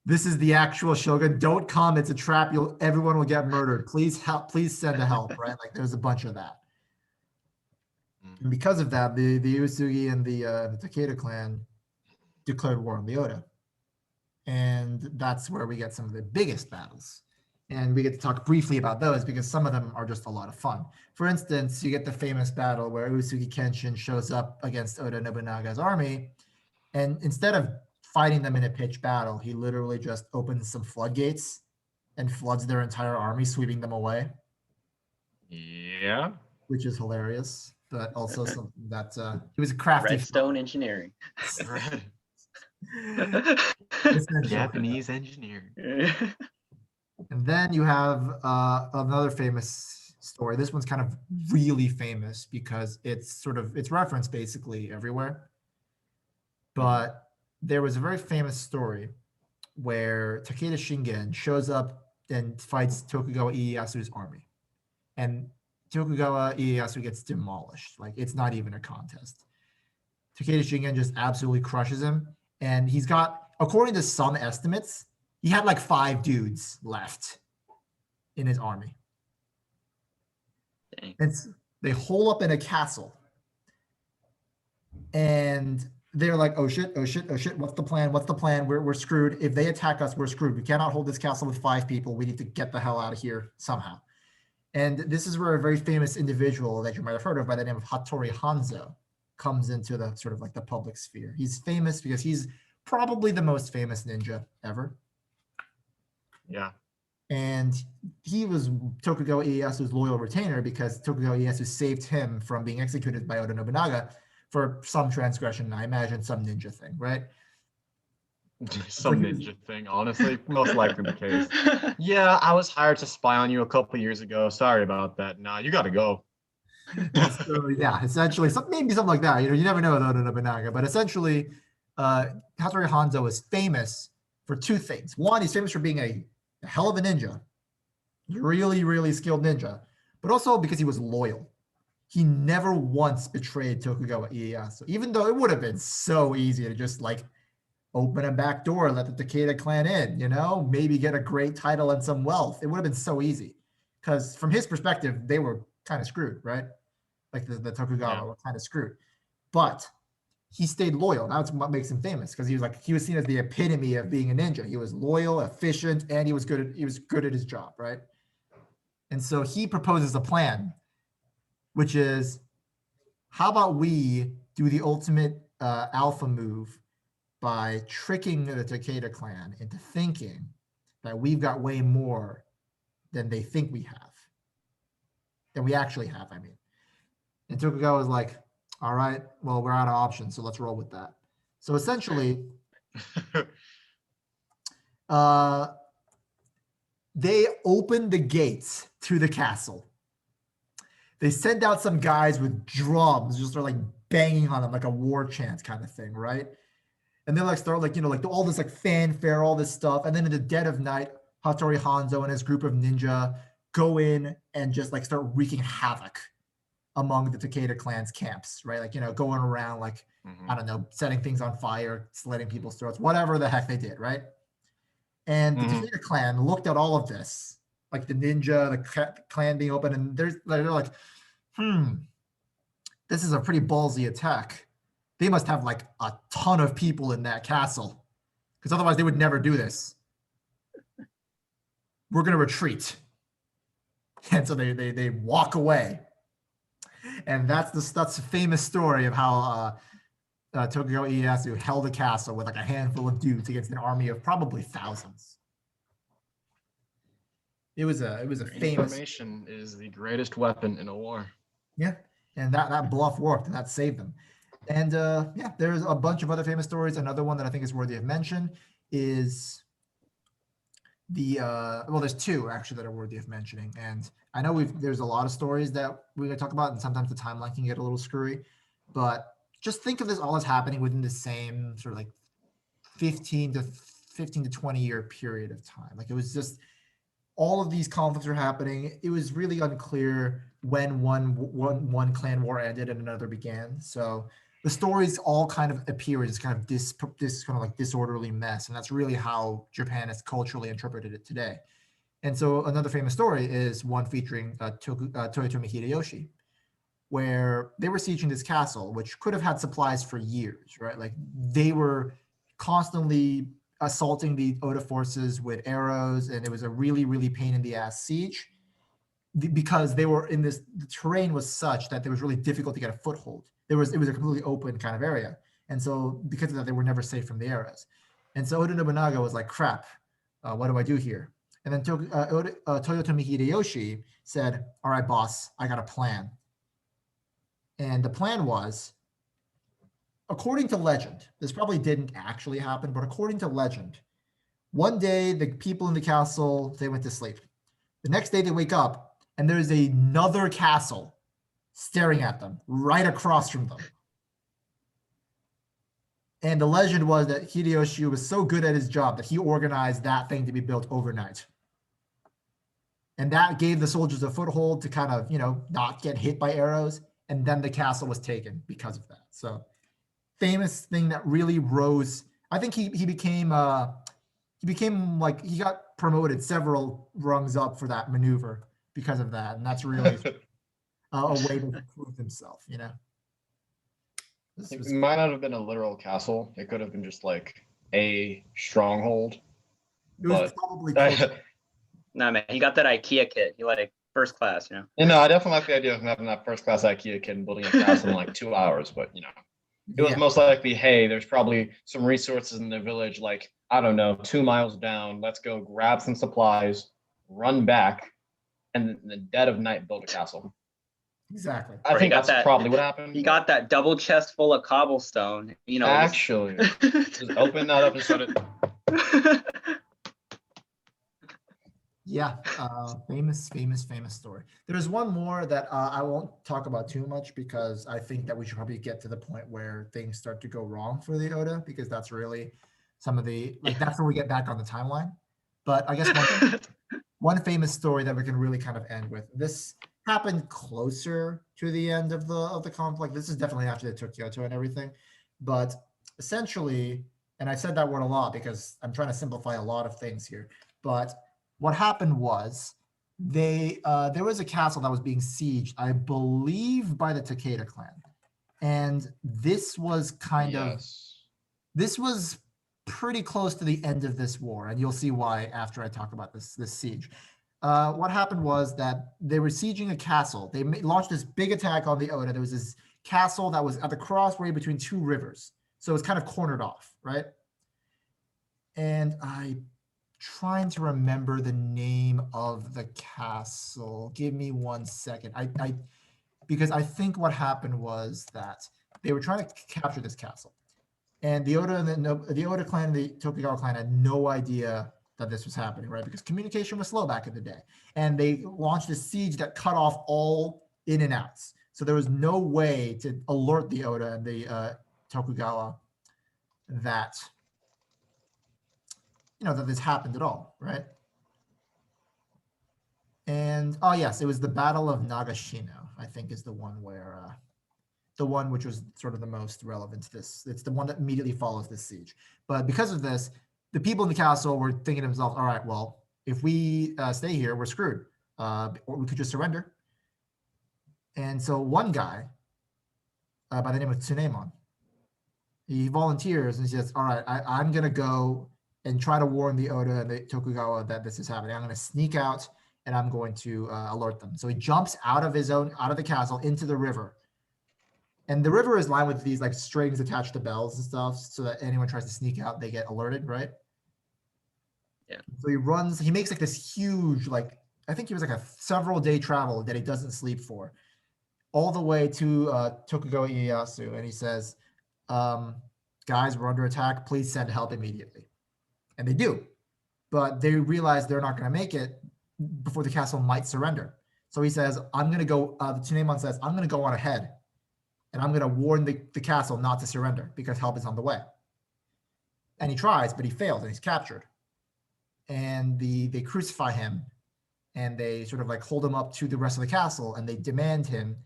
this is the actual shogun. Don't come. It's a trap. Everyone will get murdered. Please help. Please send a help. Right? Like there's a bunch of that. And because of that, the Uesugi and the Takeda clan declared war on the Oda. And that's where we get some of the biggest battles. And we get to talk briefly about those because some of them are just a lot of fun. For instance, you get the famous battle where Uesugi Kenshin shows up against Oda Nobunaga's army. And instead of fighting them in a pitched battle, he literally just opens some floodgates and floods their entire army, sweeping them away. Yeah. Which is hilarious, but also something that he was a crafty. Redstone engineering. Japanese engineering. And then you have another famous story. This one's kind of really famous because it's referenced basically everywhere. But there was a very famous story where Takeda Shingen shows up and fights Tokugawa Ieyasu's army. And Tokugawa Ieyasu gets demolished. Like, it's not even a contest. Takeda Shingen just absolutely crushes him. And he's got, according to some estimates, he had like 5 dudes left in his army. Dang. And they hole up in a castle. And they're like, oh shit, what's the plan? We're screwed. If they attack us, we're screwed. We cannot hold this castle with 5 people. We need to get the hell out of here somehow. And this is where a very famous individual that you might have heard of by the name of Hattori Hanzo comes into the sort of like the public sphere. He's famous because he's probably the most famous ninja ever. Yeah. And he was Tokugawa Ieyasu's loyal retainer because Tokugawa Ieyasu saved him from being executed by Oda Nobunaga for some transgression, I imagine some ninja thing, right? Some ninja thing, honestly, most likely the case. Yeah, I was hired to spy on you a couple years ago. Sorry about that. Nah, you got to go. So, yeah, essentially, maybe something like that. You never know with Oda Nobunaga, but essentially, Hattori Hanzo is famous for 2 things. One, he's famous for being a hell of a ninja, really, really skilled ninja, but also because he was loyal. He never once betrayed Tokugawa Ieyasu, even though it would have been so easy to just like open a back door and let the Takeda clan in, maybe get a great title and some wealth. It would have been so easy because from his perspective, they were kind of screwed, right? like the Tokugawa Yeah. were kind of screwed. But he stayed loyal. That's what makes him famous, because he was seen as the epitome of being a ninja. He was loyal, efficient, and he was good at his job, right? And so he proposes a plan, which is, how about we do the ultimate alpha move by tricking the Takeda clan into thinking that we've got way more than they think we have, than we actually have, I mean. And Tokugawa was like, all right, well, we're out of options, so let's roll with that. So essentially, they opened the gates to the castle. They send out some guys with drums, just start like banging on them like a war chant kind of thing, right? And they like start like, like all this like fanfare, all this stuff. And then in the dead of night, Hattori Hanzo and his group of ninja go in and just like start wreaking havoc among the Takeda clan's camps, right? Like, going around like, I don't know, setting things on fire, slitting people's throats, whatever the heck they did, right? And the Takeda clan looked at all of this, like the ninja, the clan being open, and they're like, this is a pretty ballsy attack. They must have like a ton of people in that castle, because otherwise they would never do this. We're going to retreat. And so they walk away. And that's the famous story of how Tokugawa Ieyasu held a castle with like a handful of dudes against an army of probably thousands. It was a famous. Information is the greatest weapon in a war. Yeah, and that bluff worked, and that saved them. And yeah, there's a bunch of other famous stories. Another one that I think is worthy of mention is there's two actually that are worthy of mentioning. And I know there's a lot of stories that we're going to talk about, and sometimes the timeline can get a little screwy, but just think of this all as happening within the same sort of like 15 to 20 year period of time. Like, it was just all of these conflicts were happening. It was really unclear when one clan war ended and another began. So the stories all kind of appear as kind of this kind of like disorderly mess, and that's really how Japan has culturally interpreted it today. And so another famous story is one featuring Toyotomi Hideyoshi, where they were sieging this castle, which could have had supplies for years, right? Like, they were constantly assaulting the Oda forces with arrows, and it was a really, really pain in the ass siege because they were in this, the terrain was such that it was really difficult to get a foothold. It was a completely open kind of area. And so because of that, they were never safe from the arrows. And so Oda Nobunaga was like, crap, what do I do here? And then Toyotomi Hideyoshi said, all right, boss, I got a plan. And the plan was, according to legend, this probably didn't actually happen, but according to legend, one day the people in the castle, they went to sleep. The next day they wake up and there's another castle staring at them right across from them. And the legend was that Hideyoshi was so good at his job that he organized that thing to be built overnight. And that gave the soldiers a foothold to kind of, not get hit by arrows. And then the castle was taken because of that. So famous thing that really rose. I think he became like, he got promoted several rungs up for that maneuver because of that. And that's really a way to prove himself, It might not have been a literal castle. It could have been just like a stronghold. It was probably close. Nah, man, he got that IKEA kit. He like first class, I definitely like the idea of having that first class IKEA kit and building a castle in like 2 hours, but it was most likely, hey, there's probably some resources in the village, like, I don't know, 2 miles down. Let's go grab some supplies, run back, and in the dead of night build a castle. Exactly. I think that's probably what happened. He got that double chest full of cobblestone. Actually, just open that up and started. Yeah, famous story. There's one more that I won't talk about too much because I think that we should probably get to the point where things start to go wrong for the Oda, because that's really some of the, like, that's where we get back on the timeline. But I guess one famous story that we can really kind of end with. This happened closer to the end of the conflict. This is definitely after they took Kyoto and everything. But essentially, and I said that word a lot because I'm trying to simplify a lot of things here, but what happened was there was a castle that was being sieged, I believe, by the Takeda clan, and this was this was pretty close to the end of this war, and you'll see why after I talk about this siege. What happened was that they were sieging a castle. They launched this big attack on the Oda. There was this castle that was at the crossway between two rivers, so it's kind of cornered off, right? And I'm trying to remember the name of the castle. Give me 1 second. Because I think what happened was that they were trying to capture this castle, and the Oda and the Oda clan and the Tokugawa clan had no idea that this was happening, right? Because communication was slow back in the day, and they launched a siege that cut off all in and outs. So there was no way to alert the Oda and the Tokugawa that that this happened at all, right? And oh yes, it was the Battle of Nagashino, I think, is the one where the one which was sort of the most relevant to this. It's the one that immediately follows this siege. But because of this, the people in the castle were thinking to themselves, all right, well, if we stay here, we're screwed. Or we could just surrender. And so one guy by the name of Tsunemon, he volunteers and he says, all right, I'm going to go and try to warn the Oda and the Tokugawa that this is happening. I'm going to sneak out and I'm going to alert them. So he jumps out of the castle into the river. And the river is lined with these like strings attached to bells and stuff, so that anyone tries to sneak out, they get alerted, right? Yeah. So he makes like this huge, like, I think he was like a several day travel that he doesn't sleep for, all the way to Tokugawa Ieyasu. And he says, guys, we're under attack. Please send help immediately. And they do. But they realize they're not going to make it before the castle might surrender. So he says, I'm going to go, Tsunemon says, I'm going to go on ahead. And I'm going to warn the castle not to surrender because help is on the way. And he tries, but he fails and he's captured. And they crucify him and they sort of like hold him up to the rest of the castle and they demand him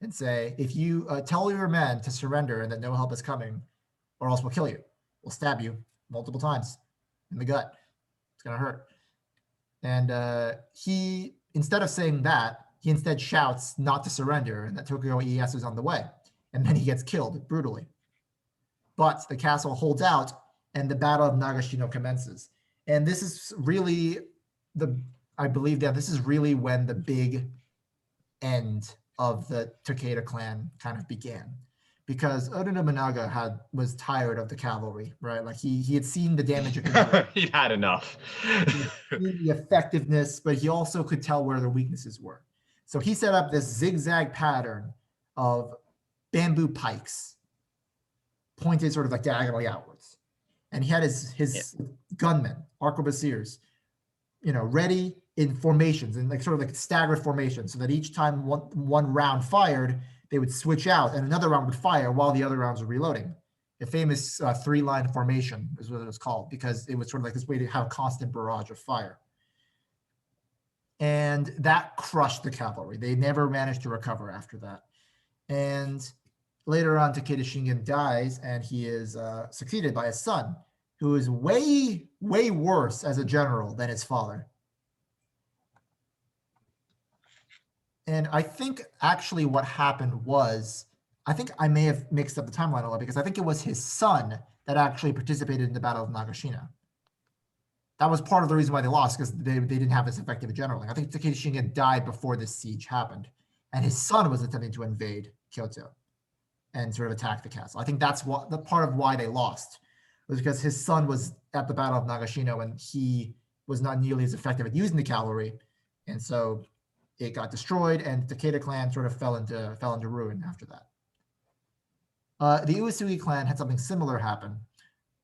and say, if you tell your men to surrender and that no help is coming, or else we'll kill you. We'll stab you multiple times in the gut. It's going to hurt. And he, instead of saying that, he instead shouts not to surrender and that Tokugawa Ieyasu is on the way. And then he gets killed brutally. But the castle holds out and the Battle of Nagashino commences. And this is really I believe that this is really when the big end of the Takeda clan kind of began. Because Oda Nobunaga was tired of the cavalry, right? Like he had seen the damage it could do. He had enough. The effectiveness, but he also could tell where their weaknesses were. So he set up this zigzag pattern of bamboo pikes pointed sort of like diagonally outwards. And he had his gunmen, arquebusiers, ready in formations and like sort of like staggered formations, so that each time one round fired, they would switch out and another round would fire while the other rounds were reloading. A famous 3-line formation is what it was called, because it was sort of like this way to have a constant barrage of fire. And that crushed the cavalry. They never managed to recover after that. And later on, Takeda Shingen dies, and he is succeeded by his son, who is way, way worse as a general than his father. And I think actually what happened was, I think I may have mixed up the timeline a little, because I think it was his son that actually participated in the Battle of Nagashino. That was part of the reason why they lost, because they didn't have as effective a general. I think Takeda Shingen died before this siege happened, and his son was attempting to invade Kyoto and sort of attack the castle. I think that's the part of why they lost, was because his son was at the Battle of Nagashino and he was not nearly as effective at using the cavalry, and so it got destroyed, and the Takeda clan sort of fell into ruin after that. The Uesugi clan had something similar happen,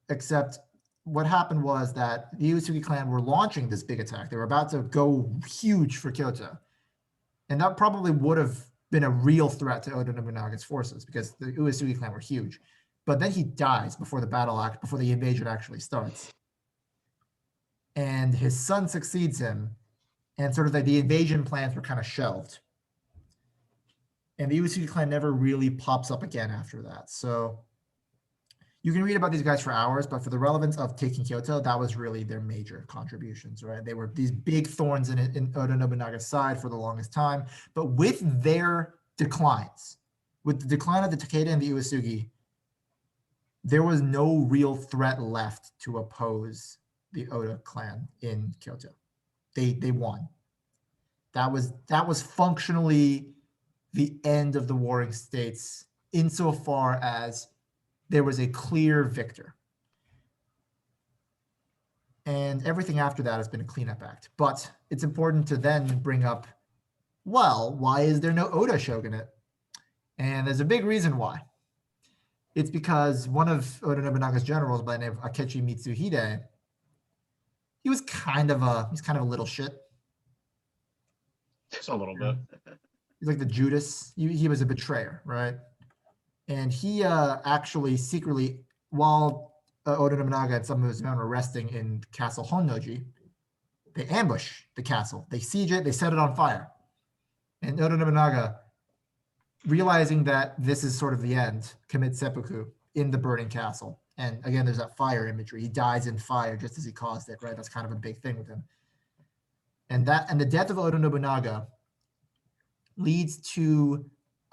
except what happened was that the Uesugi clan were launching this big attack. They were about to go huge for Kyoto, and that probably would have been a real threat to Oda Nobunaga's forces, because the Uesugi clan were huge. But then he dies before the invasion actually starts, and his son succeeds him, and sort of the invasion plans were kind of shelved. And the Uesugi clan never really pops up again after that. So You can read about these guys for hours, but for the relevance of taking Kyoto, that was really their major contributions, right? They were these big thorns in Oda Nobunaga's side for the longest time. But with their declines, with the decline of the Takeda and the Uesugi, there was no real threat left to oppose the Oda clan in Kyoto. They won. That was functionally the end of the Warring States insofar as there was a clear victor. And everything after that has been a cleanup act. But it's important to then bring up, well, why is there no Oda shogunate? And there's a big reason why. It's because one of Oda Nobunaga's generals by the name of Akechi Mitsuhide, he's kind of a little shit. Just a little bit. He's like the Judas. He was a betrayer, right? And he actually secretly, while Oda Nobunaga and some of his men were resting in Castle Honnoji, they ambush the castle. They siege it. They set it on fire. And Oda Nobunaga, realizing that this is sort of the end, commits seppuku in the burning castle. And again, there's that fire imagery. He dies in fire just as he caused it, right? That's kind of a big thing with him. And the death of Oda Nobunaga leads to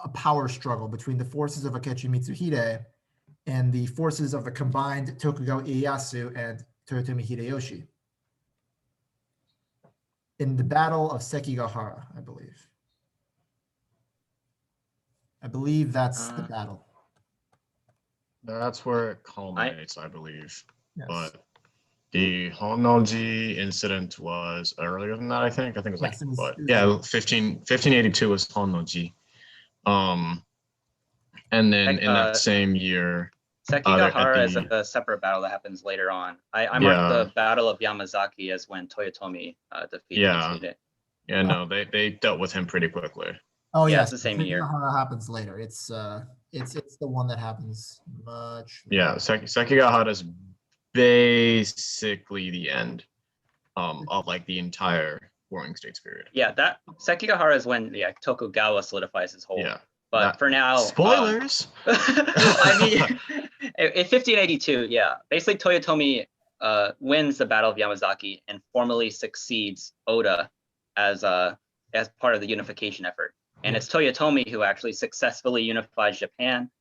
a power struggle between the forces of Akechi Mitsuhide and the forces of the combined Tokugawa Ieyasu and Toyotomi Hideyoshi in the Battle of Sekigahara, I believe. I believe that's the battle. That's where it culminates, I believe. Yes. But the Honnoji incident was earlier than that, I think. I think it was Yes, like, it was- but it was yeah, early. 1582 was Honnoji. And then in that same year, Sekigahara is the- a separate battle that happens later on. I Yeah. marked the Battle of Yamazaki as when Toyotomi defeated Yeah. Mitsuhide. yeah, no, they dealt with him pretty quickly. Oh Yeah, yes, it's the same year. Sekigahara happens later. It's the one that happens much. Yeah, Sekigahara is basically the end of like the entire Warring States period. Yeah, that Sekigahara is when Tokugawa solidifies his hold. Yeah. But that- for now, spoilers. I mean, in 1582, yeah, basically Toyotomi wins the Battle of Yamazaki and formally succeeds Oda as part of the unification effort. And it's Toyotomi who actually successfully unifies Japan,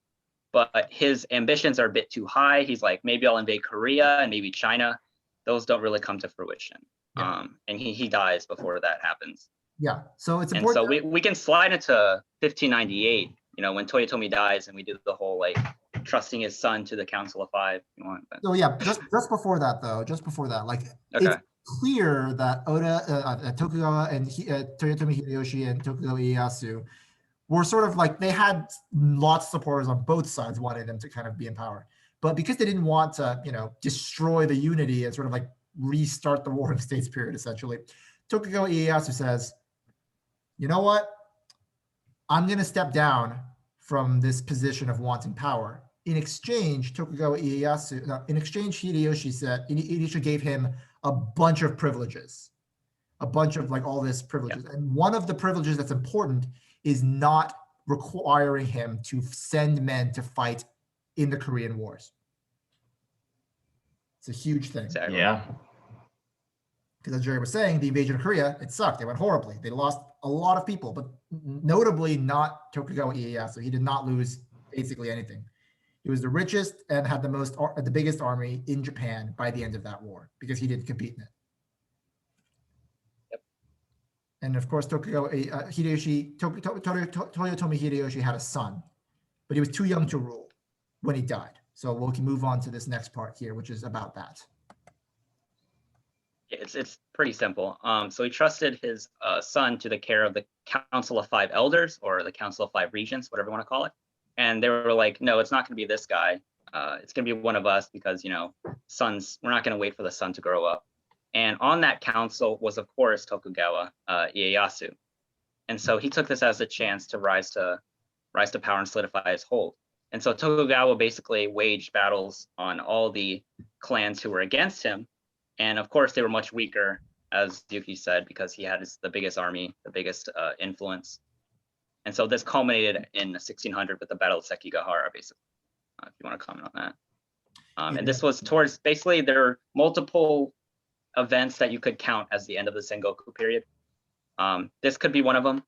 but his ambitions are a bit too high. He's like, maybe I'll invade Korea and maybe China. Those don't really come to fruition. Yeah. And he dies before that happens. Yeah, so it's And important. so we can slide into 1598, when Toyotomi dies and we do the whole like trusting his son to the Council of Five. If you want, but, So yeah, just before that though, like okay. it's clear that Oda, Tokugawa, and Toyotomi Hideyoshi and Tokugawa Ieyasu were sort of like, they had lots of supporters on both sides wanting them to kind of be in power, but because they didn't want to, destroy the unity and sort of like restart the Warring States period, essentially, Tokugawa Ieyasu says, you know what? I'm going to step down from this position of wanting power. In exchange, Hideyoshi said, Hideyoshi gave him a bunch of privileges, a bunch of like all this privileges. Yeah. And one of the privileges that's important is not requiring him to send men to fight in the Korean Wars. It's a huge thing. Exactly. Yeah. Because as Gerry was saying, the invasion of Korea, it sucked. They went horribly. They lost a lot of people, but notably not Tokugawa Ieyasu. He did not lose basically anything. He was the richest and had the biggest army in Japan by the end of that war because he didn't compete in it. Yep. And of course, Toyotomi Hideyoshi had a son, but he was too young to rule when he died. So we can move on to this next part here, which is about that. It's pretty simple. So he trusted his son to the care of the Council of Five Elders or the Council of Five Regents, whatever you want to call it. And they were like, no, it's not going to be this guy. It's going to be one of us because, we're not going to wait for the son to grow up. And on that council was, of course, Tokugawa Ieyasu. And so he took this as a chance to rise to power and solidify his hold. And so Tokugawa basically waged battles on all the clans who were against him. And of course, they were much weaker, as Yuki said, because he had the biggest army, the biggest influence. And so this culminated in 1600 with the Battle of Sekigahara, basically, if you want to comment on that. And this was towards, basically there are multiple events that you could count as the end of the Sengoku period. This could be one of them.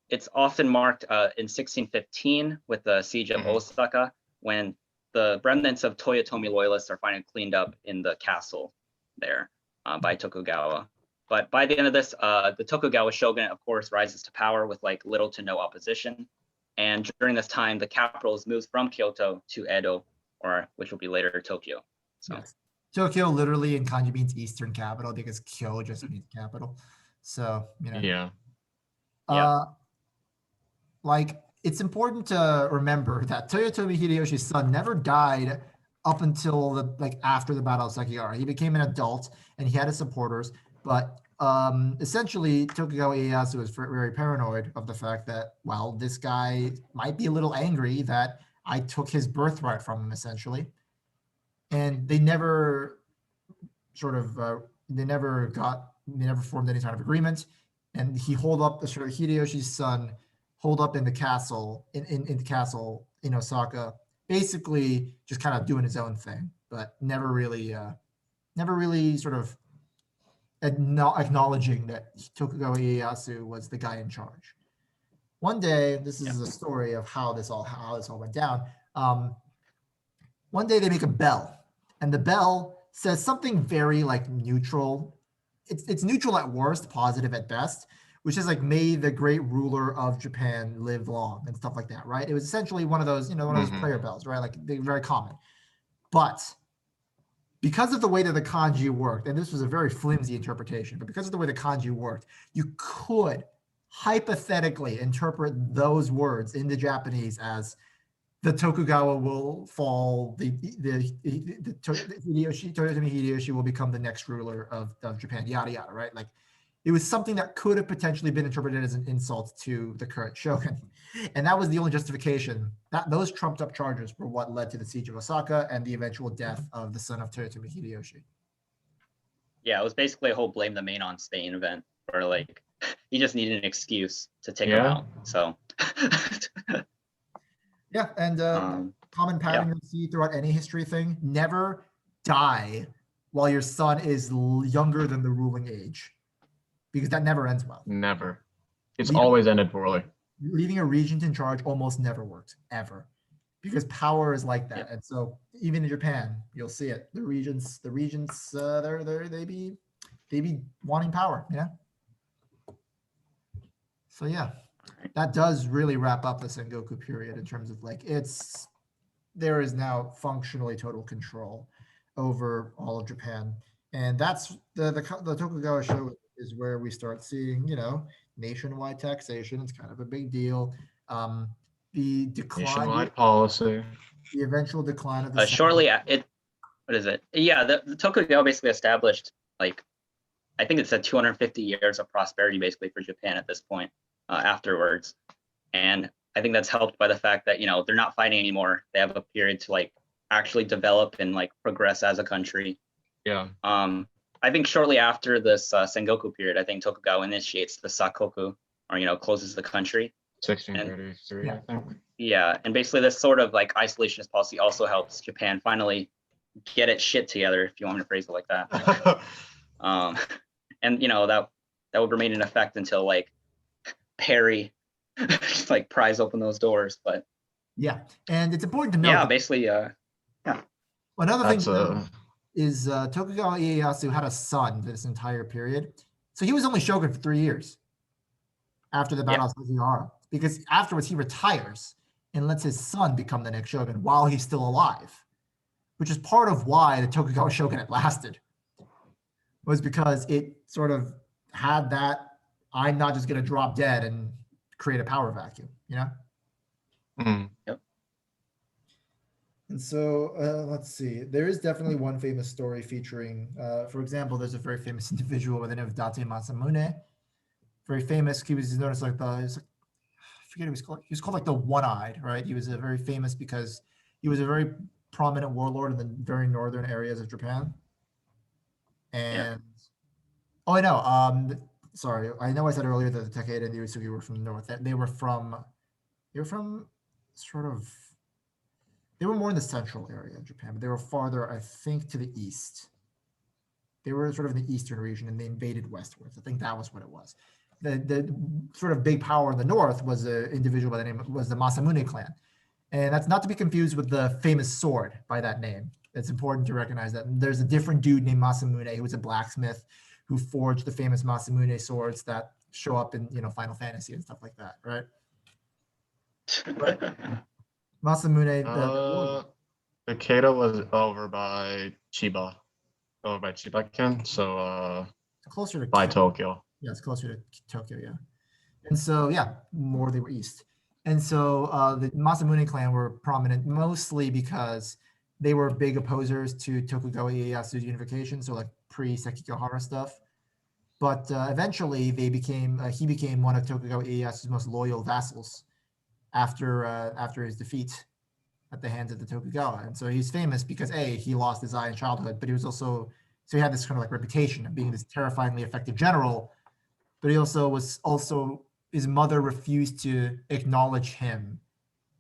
It's often marked in 1615 with the siege of Osaka, when the remnants of Toyotomi loyalists are finally cleaned up in the castle there by Tokugawa. But by the end of this, the Tokugawa shogunate, of course, rises to power with like little to no opposition. And during this time, the capital is moved from Kyoto to Edo, or which will be later Tokyo. So yes. Tokyo literally in kanji means eastern capital because Kyo just means capital. So, you know. Yeah. Like, it's important to remember that Toyotomi Hideyoshi's son never died up until after the Battle of Sekigahara. He became an adult and he had his supporters, but essentially Tokugawa Ieyasu was very paranoid of the fact that, well, this guy might be a little angry that I took his birthright from him, essentially. And they never never formed any kind of agreement. And Hideyoshi's son holed up in the castle in the castle in Osaka, basically just kind of doing his own thing, but never really sort of acknowledging that Tokugawa Ieyasu was the guy in charge. One day, this is a story of how this all went down. One day they make a bell, and the bell says something very like neutral. It's neutral at worst, positive at best, which is like, may the great ruler of Japan live long and stuff like that, right? It was essentially one of those, one of those prayer bells, right? Like they're very common. But because of the way that the kanji worked, and this was a very flimsy interpretation, but because of the way the kanji worked, you could hypothetically interpret those words into Japanese as the Tokugawa will fall, Toyotomi Hideyoshi will become the next ruler of Japan, yada yada, right? Like, it was something that could have potentially been interpreted as an insult to the current shogun. And that was the only justification. Those trumped up charges were what led to the siege of Osaka and the eventual death of the son of Toyotomi Hideyoshi. Yeah, it was basically a whole blame the main on Spain event where like he just needed an excuse to take him out. So yeah, and common pattern you'll see throughout any history thing: never die while your son is younger than the ruling age, because that never ends well. Never. It's always ended poorly. Leaving a regent in charge almost never works, ever, because power is like that. And so even in Japan, you'll see it. The regents, they be wanting power, yeah. So yeah, that does really wrap up the Sengoku period in terms of like, there is now functionally total control over all of Japan. And that's the Tokugawa show is where we start seeing, nationwide taxation. It's kind of a big deal. The decline, nationwide policy, the eventual decline of the what is it? Yeah, the Tokugawa basically established, like, I think it said 250 years of prosperity basically for Japan at this point afterwards. And I think that's helped by the fact that, they're not fighting anymore. They have a period to like actually develop and like progress as a country. Yeah. I think shortly after this Sengoku period, I think Tokugawa initiates the Sakoku, or closes the country. 1633, I think. Yeah, and basically this sort of like isolationist policy also helps Japan finally get its shit together, if you want me to phrase it like that. And that would remain in effect until like Perry just like pries open those doors. But yeah, and it's important to note. Yeah, basically, Another thing is Tokugawa Ieyasu had a son this entire period. So he was only shogun for 3 years after the Battle of Sekigahara, because afterwards he retires and lets his son become the next shogun while he's still alive, which is part of why the Tokugawa shogunate lasted, was because it sort of had that, I'm not just going to drop dead and create a power vacuum, Yep. And so let's see. There is definitely one famous story featuring, for example, there's a very famous individual by the name of Dante Masamune. Very famous. He was known as like I forget what he was called. He was called like the One-Eyed, right? He was a very famous because he was a very prominent warlord in the very northern areas of Japan. And I know. Sorry, I know I said earlier that the Takeda and the Uesugi were from the north. They were from sort of They were more in the central area of Japan, but they were farther, I think, to the east. They were sort of in the eastern region, and they invaded westwards. I think that was what it was. The sort of big power in the north was an individual by the name was the Masamune clan, and that's not to be confused with the famous sword by that name. It's important to recognize that there's a different dude named Masamune who was a blacksmith who forged the famous Masamune swords that show up in Final Fantasy and stuff like that, right? Masamune, the Keita was over by Chiba-ken, so closer to by Tokyo. Yeah, it's closer to Tokyo, yeah. And so, yeah, more they were east. And so the Masamune clan were prominent mostly because they were big opposers to Tokugawa Ieyasu's unification, so like pre-Sekigahara stuff. But eventually he became one of Tokugawa Ieyasu's most loyal vassals after his defeat at the hands of the Tokugawa. And so he's famous because he lost his eye in childhood, but he was also, so he had this kind of like reputation of being this terrifyingly effective general, but he also his mother refused to acknowledge him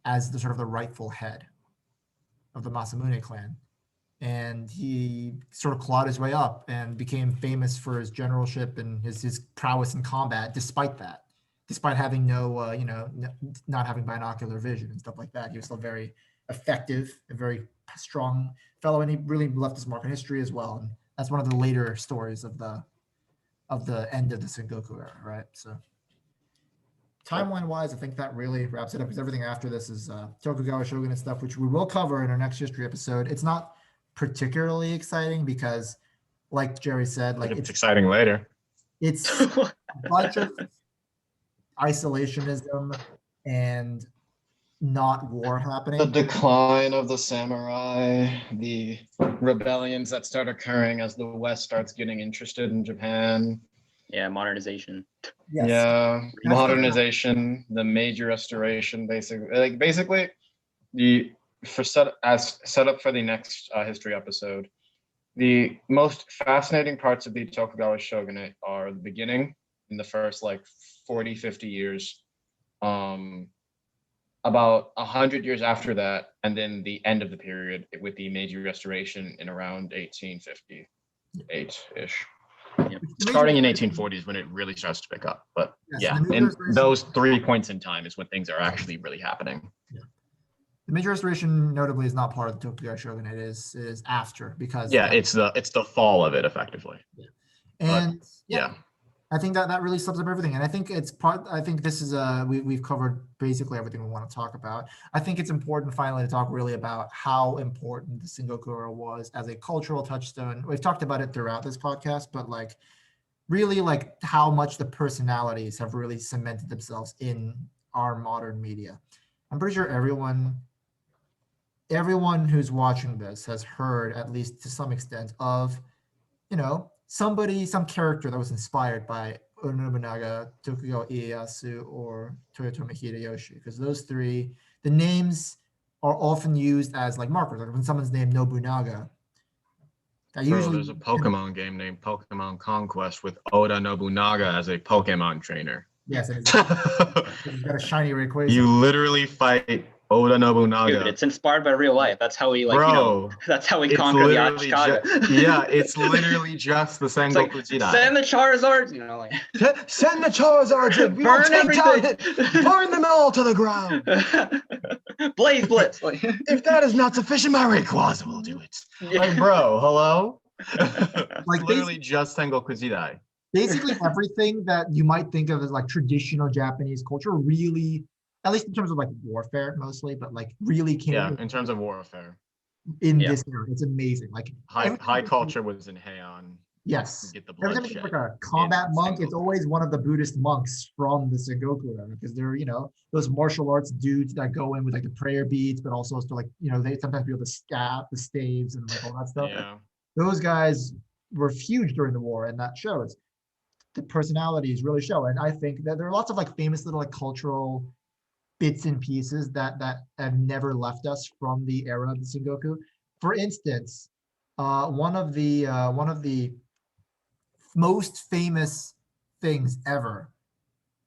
as the sort of the rightful head of the Masamune clan. And he sort of clawed his way up and became famous for his generalship and his prowess in combat, despite having not having binocular vision and stuff like that. He was still very effective, a very strong fellow, and he really left his mark in history as well. And that's one of the later stories of the end of the Sengoku era, right? So timeline wise, I think that really wraps it up, because everything after this is Tokugawa shogunate stuff, which we will cover in our next history episode. It's not particularly exciting because, like Gerry said, like it's exciting later. It's a bunch of isolationism and not war happening. The decline of the samurai, the rebellions that start occurring as the West starts getting interested in Japan. Yeah, modernization. Yes. Yeah, modernization, the Meiji Restoration, basically set up for the next history episode. The most fascinating parts of the Tokugawa shogunate are the beginning in the first 40, 50 years, about 100 years after that, and then the end of the period with the Meiji Restoration in around 1858-ish. Yep. Starting in 1840s when it really starts to pick up. But in those 3 points in time is when things are actually really happening. Yeah. The Meiji Restoration notably is not part of the Tokugawa shogunate. It is after, because it's the fall of it effectively. Yeah. And I think that really sums up everything. And I think this is we've covered basically everything we want to talk about. I think it's important finally to talk really about how important the Sengoku era was as a cultural touchstone. We've talked about it throughout this podcast, but really how much the personalities have really cemented themselves in our modern media. I'm pretty sure everyone who's watching this has heard, at least to some extent, of some character that was inspired by Oda Nobunaga, Tokugawa Ieyasu, or Toyotomi Hideyoshi, because those three, the names are often used as markers. Like when someone's named Nobunaga, there's a Pokemon game named Pokemon Conquest with Oda Nobunaga as a Pokemon trainer. Yes, and he's got a shiny Rayquaza. You literally fight Oda Nobunaga. Dude, it's inspired by real life. That's how he that's how he conquered the Ashikaga. It's literally just the Sengoku Jidai. Send the Charizards, Send the Charizards in. Burn everything. Burn them all to the ground. Blaze Blitz. If that is not sufficient, my Rayquaza will do it. Bro, hello? Literally just Sengoku Jidai. Basically everything that you might think of as traditional Japanese culture really, at least in terms of warfare mostly, but really came in terms of warfare in this era. It's amazing. High culture was in Heian. Yes. Get the every time you think a combat monk, it's always one of the Buddhist monks from the Sengoku era, because they're those martial arts dudes that go in with the prayer beads, but also to they sometimes be able to stab the staves and all that stuff. Yeah. Those guys were huge during the war, and that shows. The personalities really show, and I think that there are lots of famous little cultural bits and pieces that have never left us from the era of the Sengoku. For instance, one of the most famous things ever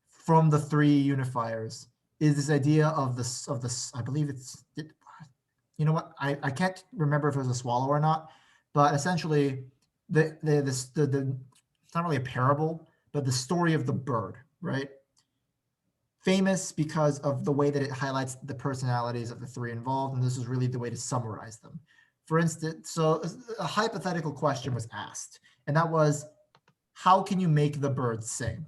from the three unifiers is this idea of the I believe it's you know what? I can't remember if it was a swallow or not, but essentially the it's not really a parable, but the story of the bird, right? Famous because of the way that it highlights the personalities of the three involved, and this is really the way to summarize them. For instance, so a hypothetical question was asked, and that was, how can you make the bird sing?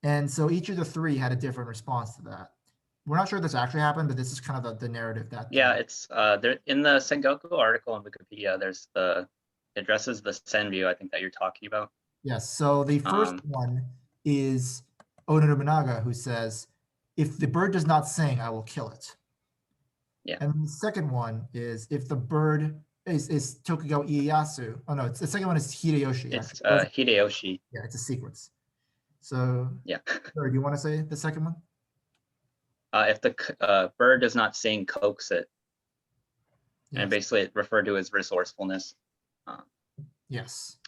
And so each of the three had a different response to that. We're not sure if this actually happened, but this is kind of the narrative that. Yeah, it's there in the Sengoku article on Wikipedia. There's it addresses the Sen view, I think, that you're talking about. Yes. So the first one is Oda Nobunaga, who says, "If the bird does not sing, I will kill it." Yeah. And the second one is, if the bird is Tokugawa Ieyasu. Oh no, the second one is Hideyoshi. It's actually. Hideyoshi. Yeah, it's a sequence. So yeah. Sorry, do you want to say the second one? If the bird does not sing, coax it. Yes. And basically it referred to as resourcefulness. Yes.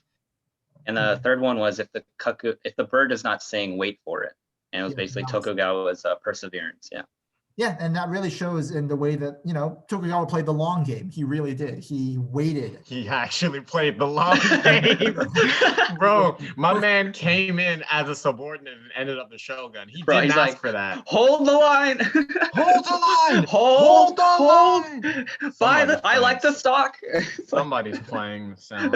And the third one was, if the bird does not sing, wait for it. And it was basically Tokugawa's perseverance. Yeah. Yeah, and that really shows in the way that, Tokugawa played the long game. He really did. He waited. He actually played the long game. Bro, my man came in as a subordinate and ended up the shogun. He didn't ask for that. Hold the line. Hold the line. Hold the line. I like the stock. Somebody's playing the sound.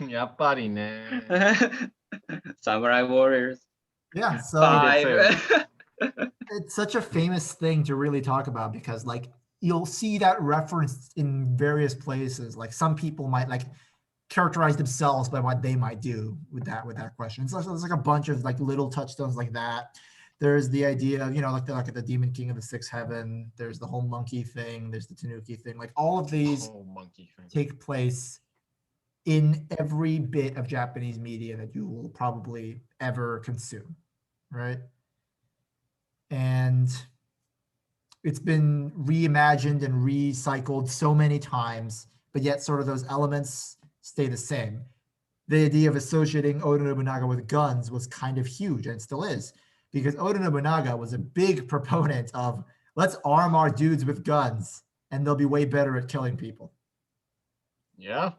Yeah, buddy, man. Samurai warriors. Yeah, so it's such a famous thing to really talk about, because you'll see that referenced in various places. Like some people might characterize themselves by what they might do with that question. So there's a bunch of little touchstones like that. There's the idea of, the Demon King of the Sixth Heaven. There's the whole monkey thing. There's the Tanuki thing. All of these take place in every bit of Japanese media that you will probably ever consume, right? And it's been reimagined and recycled so many times, but yet sort of those elements stay the same. The idea of associating Oda Nobunaga with guns was kind of huge, and still is, because Oda Nobunaga was a big proponent of, let's arm our dudes with guns and they'll be way better at killing people. Yeah.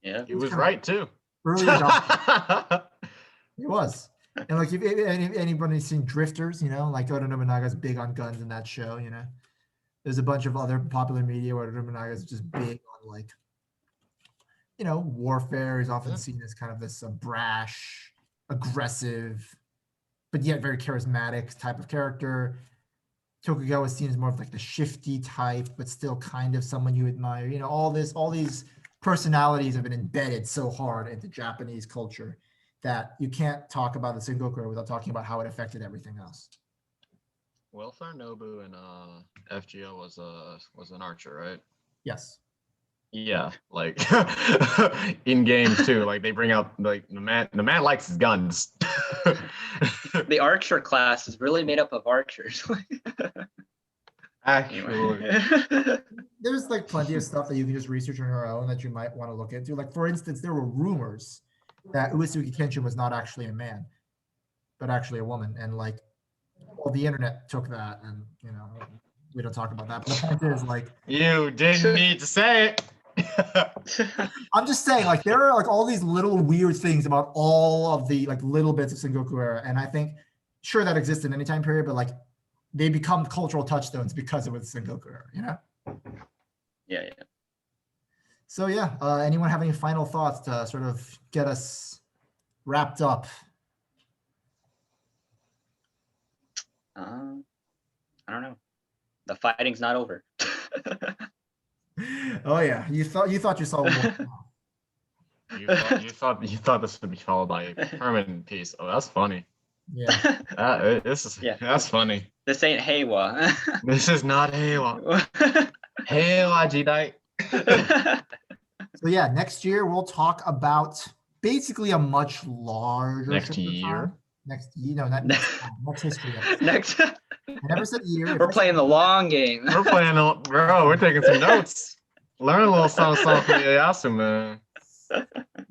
Yeah, he was right too. Early adopter. He was. And if anybody's seen Drifters, Oda Nobunaga's big on guns in that show, There's a bunch of other popular media where Oda Nobunaga's just big on warfare. He's often seen as kind of this brash, aggressive, but yet very charismatic type of character. Tokugawa is seen as more of the shifty type, but still kind of someone you admire. All these personalities have been embedded so hard into Japanese culture that you can't talk about the Sengoku Era without talking about how it affected everything else. Welfare Nobu and FGO was an archer, right? Yes. Yeah, in games too. They bring out the man likes his guns. The archer class is really made up of archers. Actually, there's plenty of stuff that you can just research on your own that you might want to look into. For instance, there were rumors that Uesugi Kenshin was not actually a man, but actually a woman, and the internet took that, and we don't talk about that. But the point is, you didn't need to say it. I'm just saying, there are all these little weird things about all of the little bits of Sengoku Era, and I think sure that exists in any time period, but they become cultural touchstones because it was Sengoku Era, Yeah. So yeah, anyone have any final thoughts to sort of get us wrapped up? I don't know. The fighting's not over. Oh yeah, you thought you saw one. You thought this would be followed by a permanent peace. Oh, that's funny. Yeah. That's funny. This ain't Heiwa. This is not Heiwa. Heiwa Jidai. So yeah, next year we'll talk about basically a much larger next year. Next history. Next. I never said year. We're playing the long game. We're taking some notes. Learn a little something from Ieyasu, man.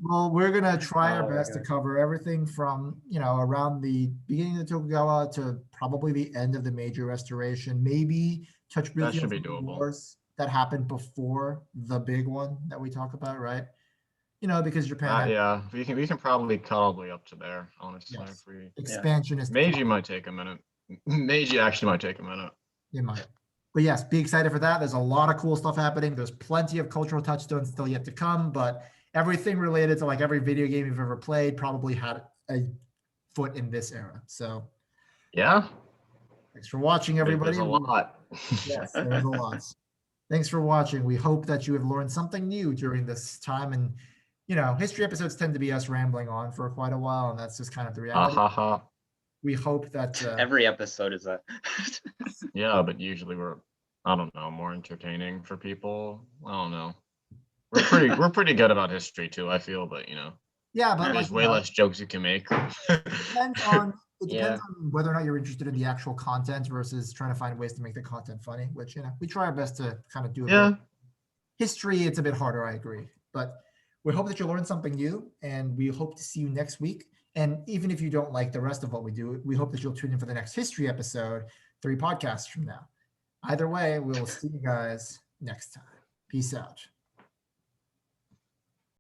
Well, we're gonna try our Oh my best to God. cover everything from, around the beginning of the Tokugawa to probably the end of the Meiji Restoration. Maybe touch briefly on should be some of the doable. wars that happened before the big one that we talk about, right? Because Japan had Yeah, we can probably up to there, honestly. yes, If we expansionist. Meiji might take a minute. Meiji actually might take a minute. It might. But yes, be excited for that. There's a lot of cool stuff happening. There's plenty of cultural touchstones still yet to come, but everything related to like every video game you've ever played probably had a foot in this era. So Yeah, thanks for watching, everybody. there's a lot. Yes, there's a lot. Thanks for watching. We hope that you have learned something new during this time. And, history episodes tend to be us rambling on for quite a while, and that's just kind of the Ha reality. ha ha. We hope that Every episode is a. Yeah, but usually we're, I don't know, more entertaining for people. I don't know. We're pretty good about history too, I feel, but yeah, but there's like, way less jokes you can make. it depends on Yeah. whether or not you're interested in the actual content versus trying to find ways to make the content funny, which we try our best to kind of do. Yeah. History, it's a bit harder, I agree, but we hope that you learned something new, and we hope to see you next week. And even if you don't like the rest of what we do, we hope that you'll tune in for the next history episode 3 podcasts from now. Either way, we will see you guys next time. Peace out.